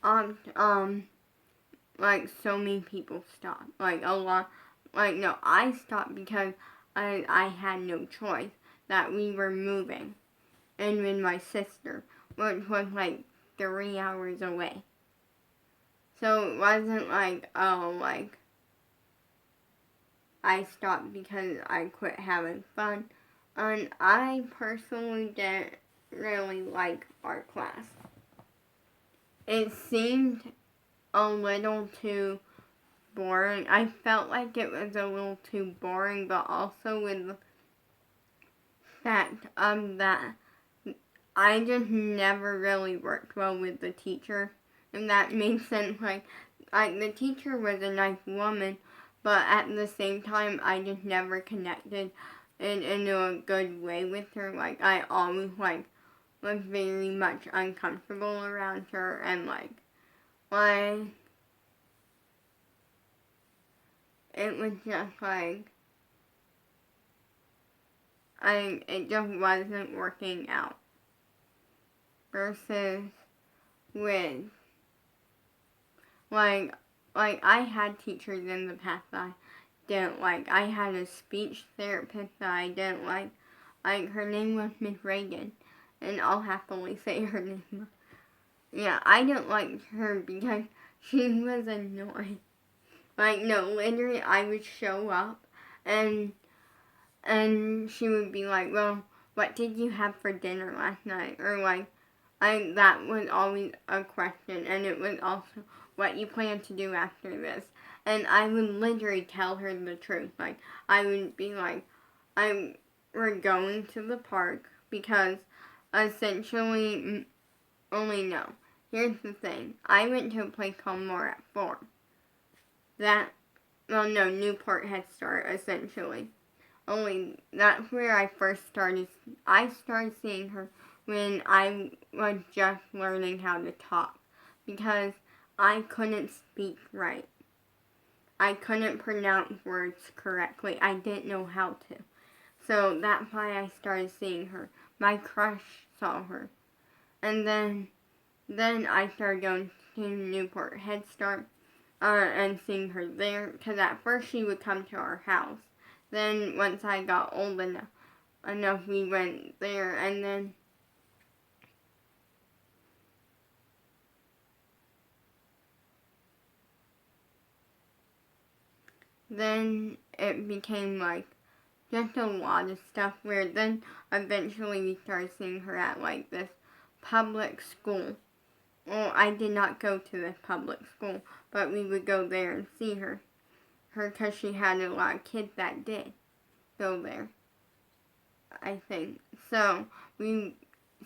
Speaker 1: like, so many people stopped. Like, a lot, like, no, I stopped because I had no choice, that we were moving, and with my sister, which was, like, 3 hours away. So it wasn't like, oh, like, I stopped because I quit having fun. And I personally didn't really like art class. It seemed a little too boring. I felt like it was a little too boring, but also with the fact that I just never really worked well with the teacher. If that makes sense. Like, the teacher was a nice woman, but at the same time, I just never connected in a good way with her. Like, I always, like, was very much uncomfortable around her, and, like, it was just, like, it just wasn't working out. Versus with, like I had teachers in the past that I didn't like. I had a speech therapist that I didn't like. Like, her name was Miss Reagan, and I'll happily say her name. Yeah, I didn't like her because she was annoying. Like, no, literally, I would show up, and she would be like, well, what did you have for dinner last night? Or, like, that was always a question, and it was also what you plan to do after this. And I would literally tell her the truth. Like, I would be like, we're going to the park because essentially, only no. Here's the thing. I went to a place called More at 4. Newport Head Start, essentially. Only that's where I started seeing her when I was just learning how to talk, because I couldn't speak right. I couldn't pronounce words correctly. I didn't know how to. So that's why I started seeing her. My crush saw her. And then I started going to Newport Head Start and seeing her there, because at first she would come to our house. Then once I got old enough, we went there, and then it became like just a lot of stuff, where then eventually we started seeing her at like this public school. Well, I did not go to this public school, but we would go there and see her because she had a lot of kids that did go there, I think. So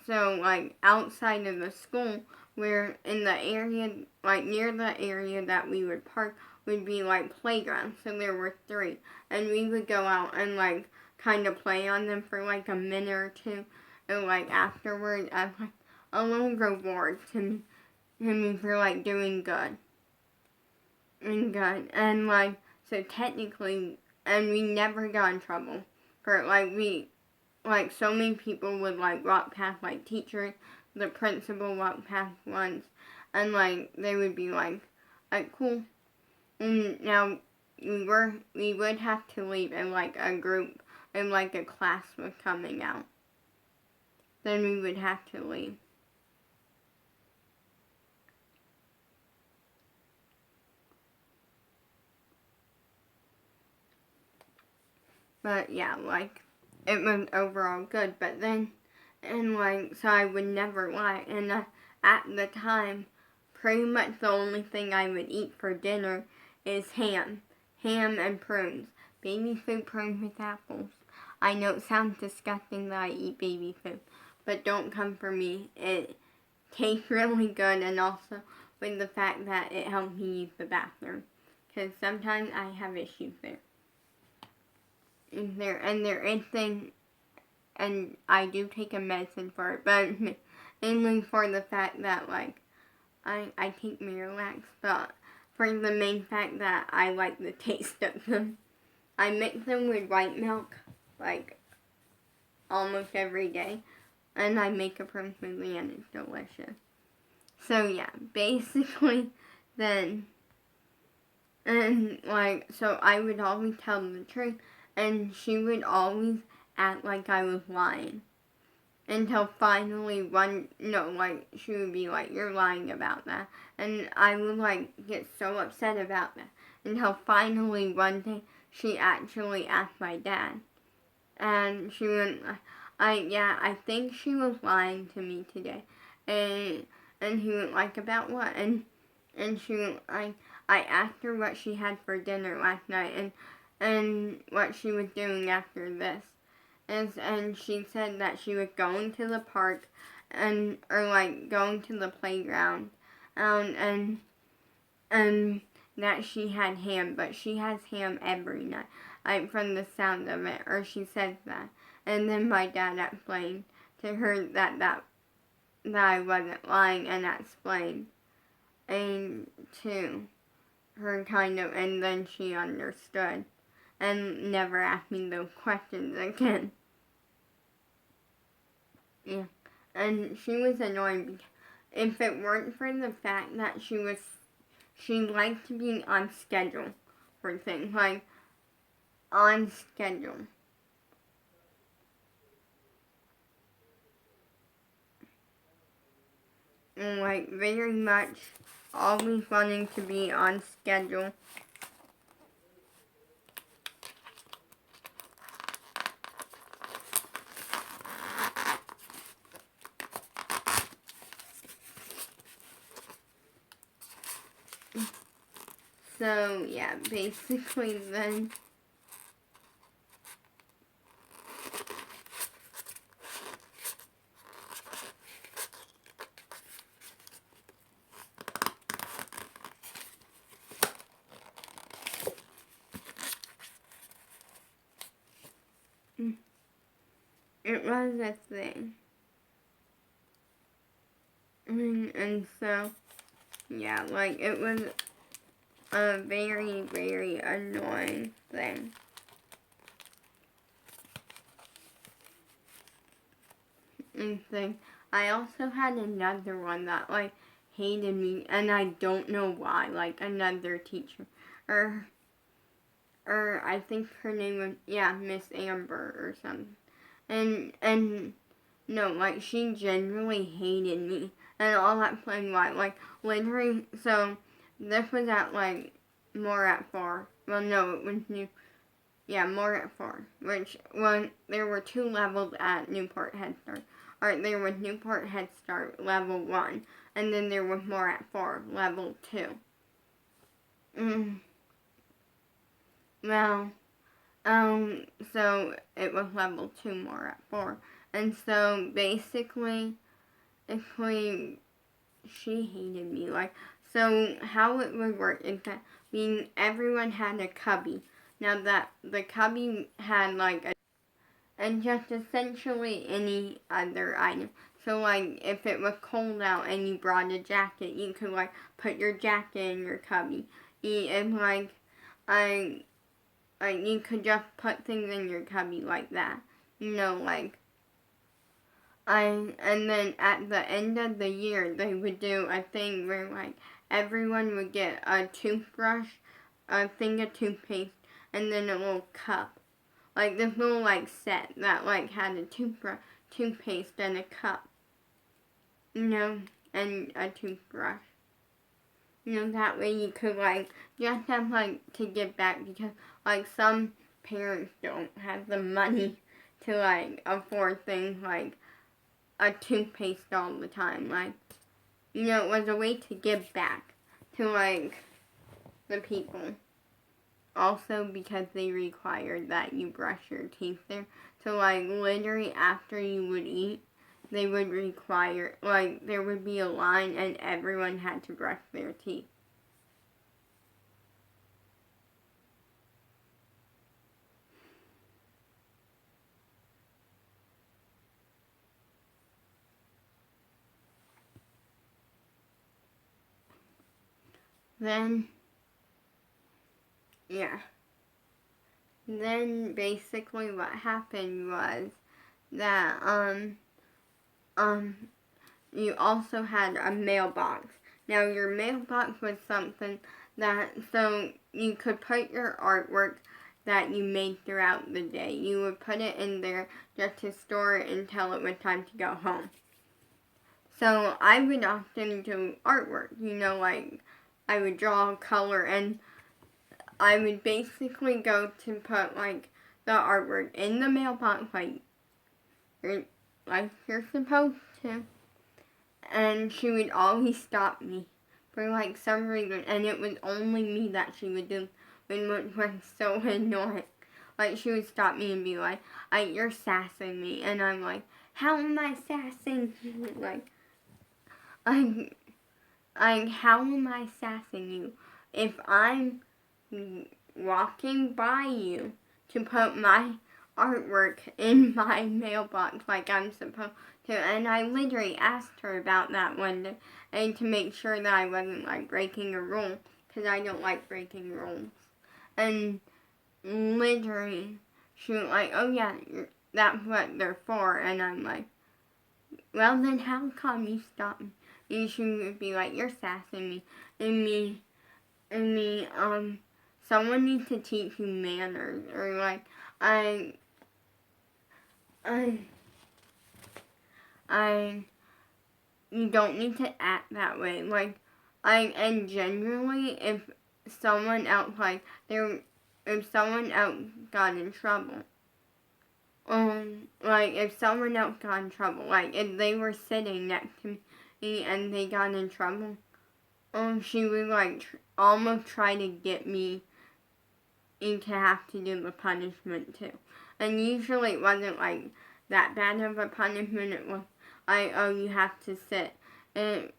Speaker 1: like outside of the school, we're in the area, like near the area that we would park, would be like playgrounds. So there were 3, and we would go out and like kind of play on them for like a minute or 2, and like afterward as like a little reward to me for like doing good. And like, so technically, and we never got in trouble for like so many people would like walk past, like teachers, the principal walked past once, and like they would be like cool. And now we would have to leave in like a group, and like a class was coming out. Then we would have to leave. But yeah, like, it was overall good. But then, and like, so I would never lie. And at the time, pretty much the only thing I would eat for dinner is ham and prunes, baby food prunes with apples. I know it sounds disgusting that I eat baby food, but don't come for me. It tastes really good, and also with the fact that it helps me use the bathroom, because sometimes I have issues there. There is thing, and I do take a medicine for it, but mainly for the fact that like I take Miralax, but for the main fact that I like the taste of them. I mix them with white milk like almost every day, and I make a prune smoothie, and it's delicious. So yeah, basically then, and like, so I would always tell the truth, and she would always act like I was lying. Until finally she would be like, you're lying about that. And I would like get so upset about that. Until finally one day she actually asked my dad. And she went, I think she was lying to me today. And he went like, about what? And she went, I asked her what she had for dinner last night, and what she was doing after this. And she said that she was going to the park, or like going to the playground, and and that she had ham, but she has ham every night, like from the sound of it, or she says that. And then my dad explained to her that I wasn't lying, and explained and to her kind of, and then she understood and never asked me those questions again. Yeah, and she was annoying because if it weren't for the fact that she liked to be on schedule for things, like on schedule. And like very much always wanting to be on schedule. So yeah, basically then it was a thing. And so yeah, like it was a very, very annoying thing. And thing. I also had another one that like hated me, and I don't know why. Like another teacher, or I think her name was Miss Amber or something. And no, like she genuinely hated me, and I'll explain why. Like literally, so this was at like more at 4. Well, no, it was new. Yeah, more at 4, which was, there were 2 levels at Newport Head Start. Alright, there was Newport Head Start, level 1, and then there was more at 4, level 2. Well, so it was level 2 more at 4. And so basically, she hated me. Like, so how it would work is that everyone had a cubby. Now that the cubby had like and just essentially any other item. So like if it was cold out and you brought a jacket, you could like put your jacket in your cubby. And like you could just put things in your cubby like that. Like and then at the end of the year they would do a thing where like everyone would get a toothbrush, a thing of toothpaste, and then a little cup. Like this little like set that like had a toothpaste and a cup. And a toothbrush. That way you could like just have like to give back, because like some parents don't have the money to like afford things like a toothpaste all the time. Like, it was a way to give back to like the people. Also because they required that you brush your teeth there. So like literally after you would eat, they would require, like there would be a line and everyone had to brush their teeth. Then basically what happened was that you also had a mailbox. Now your mailbox was something that, so you could put your artwork that you made throughout the day. You would put it in there just to store it until it was time to go home. So I would often do artwork, like I would draw color, and I would basically go to put like the artwork in the mailbox like you're supposed to. And she would always stop me for like some reason, and it was only me that she would do, which was so annoying. Like she would stop me and be like, "You're sassing me," and I'm like, "How am I sassing?" like like, how am I sassing you if I'm walking by you to put my artwork in my mailbox like I'm supposed to? And I literally asked her about that one day, and to make sure that I wasn't like breaking a rule, because I don't like breaking rules. And literally, she was like, "Oh yeah, that's what they're for." And I'm like, "Well then, how come you stopped me?" And she would be like, "You're sassing me," and someone needs to teach you manners, or like, I, I, you don't need to act that way. Like, and generally, if someone else, if someone else got in trouble, like, if someone else got in trouble, like, if they were sitting next to me and they got in trouble, she would, like, almost try to get me to have to do the punishment, too. And usually it wasn't, like, that bad of a punishment. It was like, oh, you have to sit, and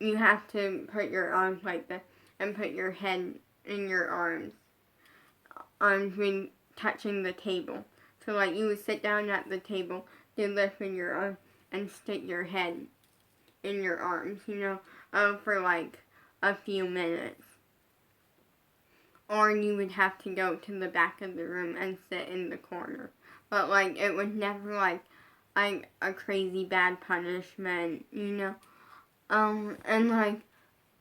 Speaker 1: you have to put your arms like this, and put your head in your arms when touching the table. So, like, you would sit down at the table, do this with your arm, and stick your head in your arms, for, like, a few minutes. Or you would have to go to the back of the room and sit in the corner. But, like, it was never, like a crazy bad punishment, And, like,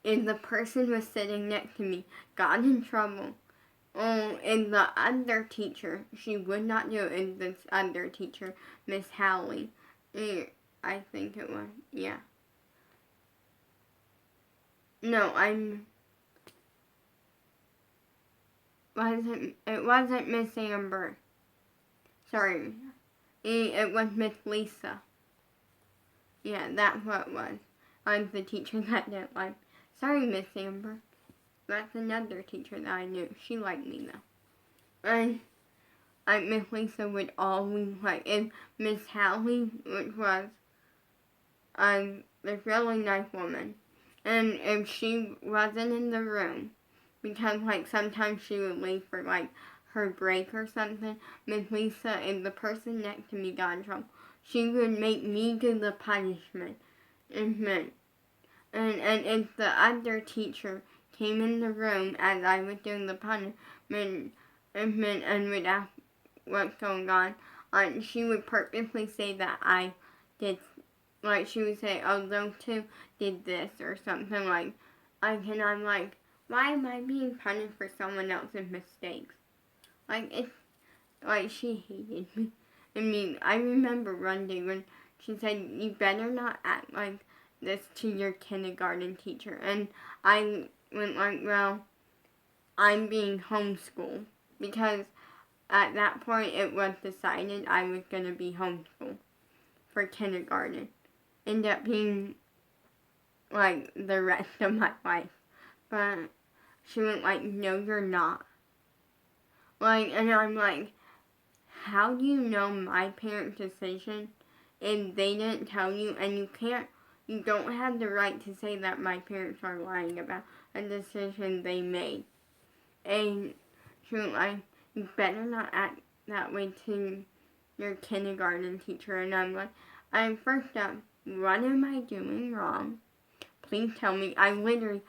Speaker 1: if the person was sitting next to me got in trouble, and the other teacher, she would not do it, and this other teacher, Miss Howley, I think it was, yeah. No, it wasn't Miss Amber. Sorry. It was Miss Lisa. Yeah, that's what it was. I'm the teacher that didn't like. Sorry, Miss Amber. That's another teacher that I knew. She liked me though. And Miss Lisa would always and Miss Howley, which was this really nice woman. And if she wasn't in the room, because sometimes she would leave for her break or something, Miss Lisa and the person next to me got in trouble. She would make me do the punishment. And if the other teacher came in the room as I was doing the punishment and would ask what's going on, she would purposely say that I did, she would say, oh, those two did this or something and I'm like, why am I being punished for someone else's mistakes? She hated me. I mean, I remember one day when she said, you better not act like this to your kindergarten teacher. And I went well, I'm being homeschooled. Because at that point it was decided I was going to be homeschooled for kindergarten. Ended up being the rest of my life. But she went no, you're not. And I'm like, how do you know my parents' decision if they didn't tell you, and you don't have the right to say that my parents are lying about a decision they made. And she was like, you better not act that way to your kindergarten teacher. And I'm like, first up, what am I doing wrong? Please tell me. I literally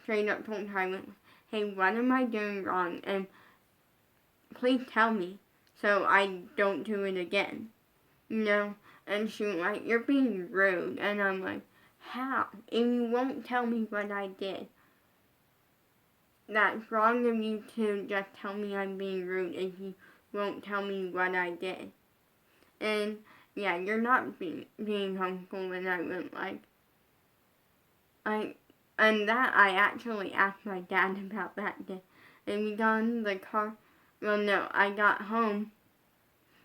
Speaker 1: straight up told her, I went, hey, what am I doing wrong? And please tell me so I don't do it again. And she was like, you're being rude. And I'm like, how? And you won't tell me what I did. That's wrong of you to just tell me I'm being rude if you won't tell me what I did. And yeah, you're not being homeschooled. And I went and that I actually asked my dad about that day. And we got in the car. Well, no, I got home.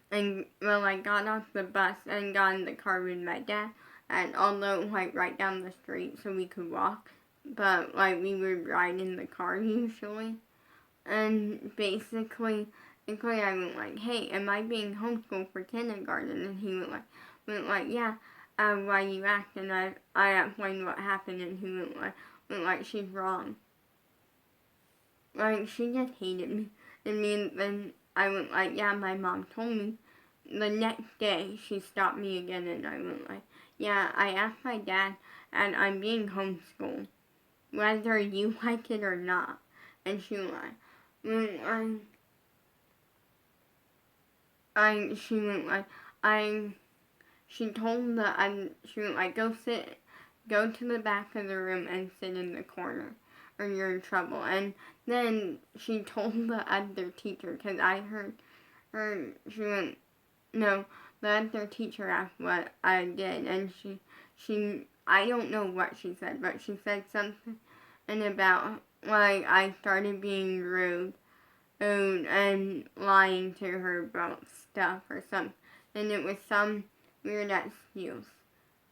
Speaker 1: And, I got off the bus and got in the car with my dad. And although, right down the street so we could walk. But, we would ride in the car usually. And basically I went hey, am I being homeschooled for kindergarten? And he went yeah. why you asked, and I explained what happened, and he went like she's wrong. Like, she just hated me. And then I went like, yeah, my mom told me. The next day, she stopped me again, and I went like, yeah, I asked my dad, and I'm being homeschooled, whether you like it or not. And she went like, she went like, she told she went like, go to the back of the room and sit in the corner, or you're in trouble. And then she told the other teacher, because I heard her, she went, no, the other teacher asked what I did, and I don't know what she said, but she said something about, like, I started being rude and lying to her about stuff or something, and it was some weird excuse.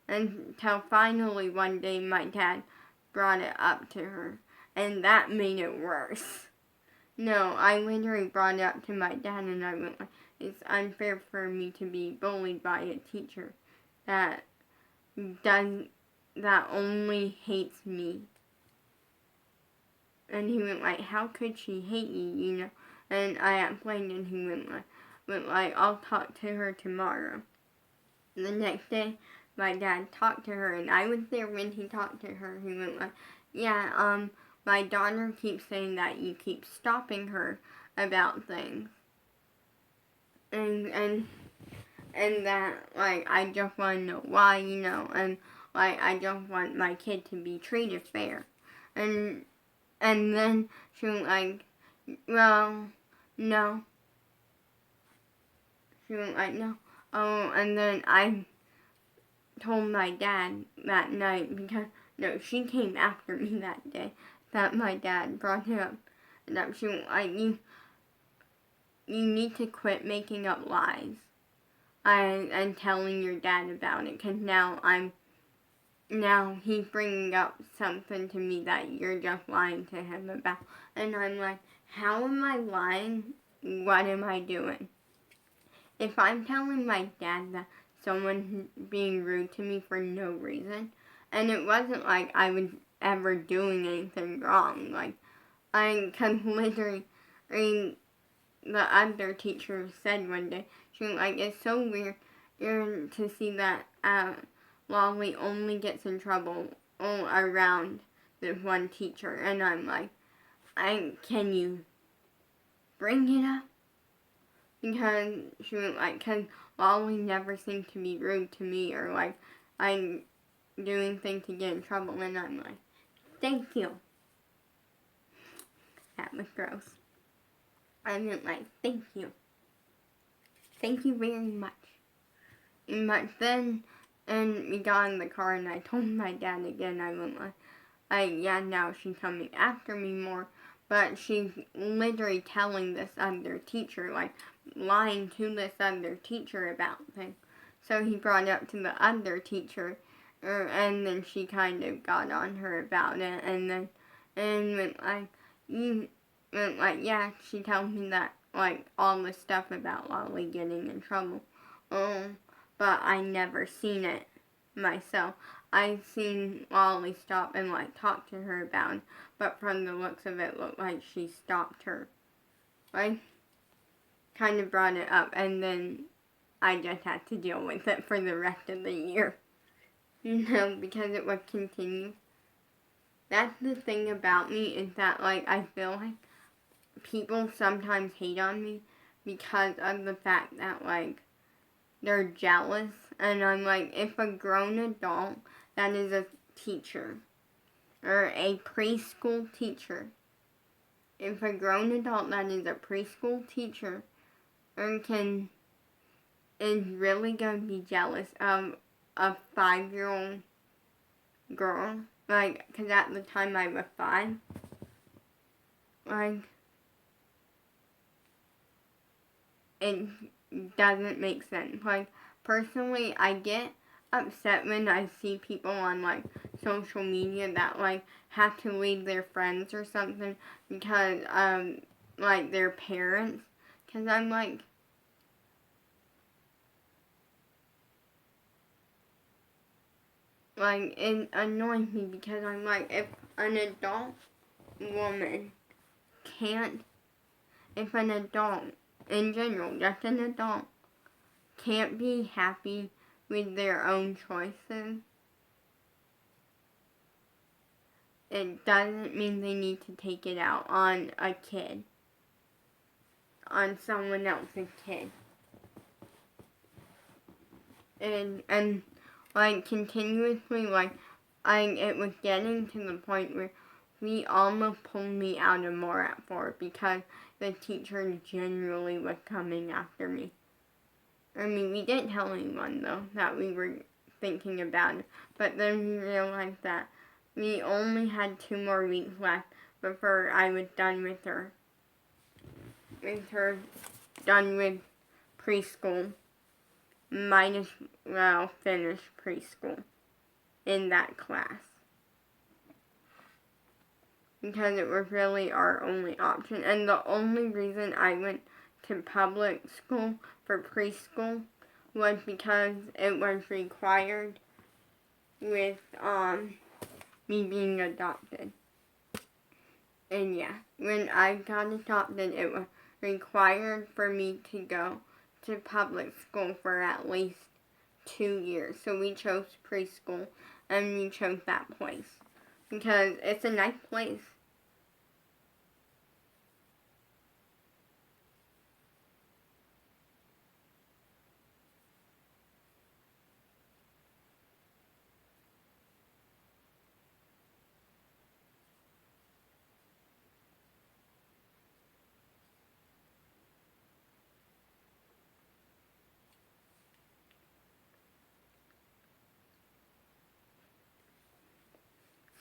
Speaker 1: Until finally one day my dad brought it up to her, and that made it worse. No, I literally brought it up to my dad, and I went like, it's unfair for me to be bullied by a teacher that only hates me. And he went like, how could she hate you, you know? And I explained, and he went like, I'll talk to her tomorrow. The next day, my dad talked to her, and I was there when he talked to her. He went like, yeah, my daughter keeps saying that you keep stopping her about things. And that, like, I just want to know why, you know, and, like, I just want my kid to be treated fair. And then she was like, well, no. She was like, no. Oh, and then I told my dad that night, because, no, she came after me that day, that my dad brought it up. And that she was like, you need to quit making up lies. And telling your dad about it, because now he's bringing up something to me that you're just lying to him about. And I'm like, how am I lying? What am I doing? If I'm telling my dad that someone's being rude to me for no reason, and it wasn't like I was ever doing anything wrong, like, cause literally, the other teacher said one day, she was like, it's so weird to see that Lolly only gets in trouble all around this one teacher. And I'm like, can you bring it up? Because she was like, because Lolly never seemed to be rude to me, or like, I'm doing things to get in trouble. And I'm like, thank you. That was gross. I meant like, thank you. Thank you very much. But then, and we got in the car, and I told my dad again, I went like, yeah, now she's coming after me more, but she's literally telling this other teacher, like, lying to this other teacher about things. So he brought it up to the other teacher, and then she kind of got on her about it, and went like, yeah, she tells me that, like, all the stuff about Lolly getting in trouble. But I never seen it myself. I seen Lolly stop and, like, talk to her about it, but from the looks of it, looked like she stopped her. Like, kind of brought it up, and then I just had to deal with it for the rest of the year. You know, because it would continue. That's the thing about me, is that, like, I feel like people sometimes hate on me because of the fact that, like, they're jealous. And I'm like, if a grown adult that is a teacher, or a preschool teacher, if a grown adult that is a preschool teacher is really going to be jealous of a 5-year-old girl, like, because at the time I was 5, like, it doesn't make sense. Like, personally, I get upset when I see people on, like, social media that, like, have to leave their friends or something because, like, their parents. Because I'm like, like, it annoys me because I'm like, if an adult woman can't, if an adult, in general, just an adult, can't be happy with their own choices, it doesn't mean they need to take it out on a kid, on someone else's kid. And like, continuously, like, it was getting to the point where we almost pulled me out of Morat for it because the teacher generally was coming after me. I mean, we didn't tell anyone, though, that we were thinking about it, but then we realized that we only had 2 more weeks left before I was done with her. Done with preschool. Might as well finish preschool in that class. Because it was really our only option. And the only reason I went to public school for preschool was because it was required with me being adopted. And yeah, when I got adopted, it was required for me to go to public school for at least 2 years. So we chose preschool, and we chose that place because it's a nice place.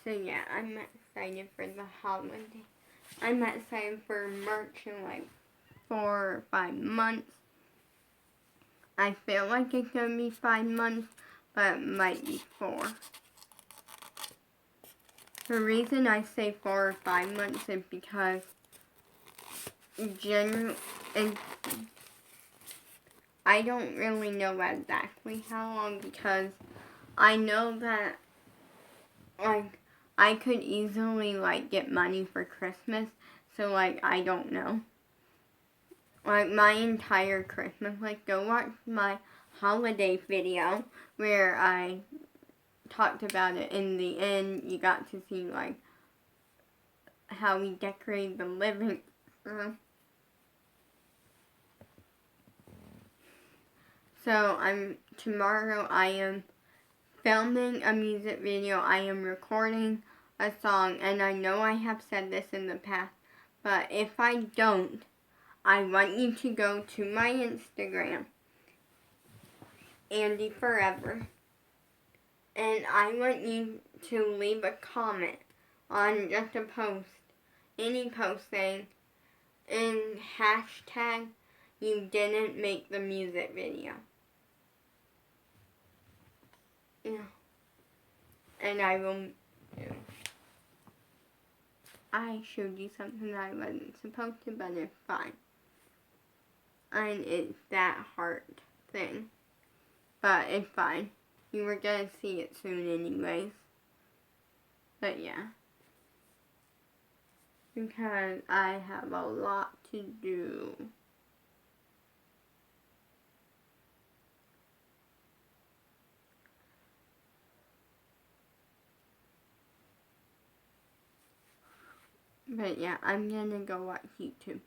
Speaker 1: So yeah, I'm excited for the holiday. I'm excited for March in like 4 or 5 months. I feel like it's gonna be 5 months, but it might be 4. The reason I say 4 or 5 months is because I don't really know exactly how long, because I know that like I could easily like get money for Christmas, so like I don't know. Like my entire Christmas, like go watch my holiday video where I talked about it. In the end, you got to see like how we decorated the living room. So tomorrow I am filming a music video, I am recording a song, and I know I have said this in the past, but if I don't, I want you to go to my Instagram, Andy Forever, and I want you to leave a comment on just a post, any post saying, in hashtag, you didn't make the music video. Yeah. And I will do. I showed you something that I wasn't supposed to, but it's fine. And it's that heart thing. But it's fine. You were gonna see it soon anyways. But yeah. Because I have a lot to do. But yeah, I'm gonna go watch YouTube.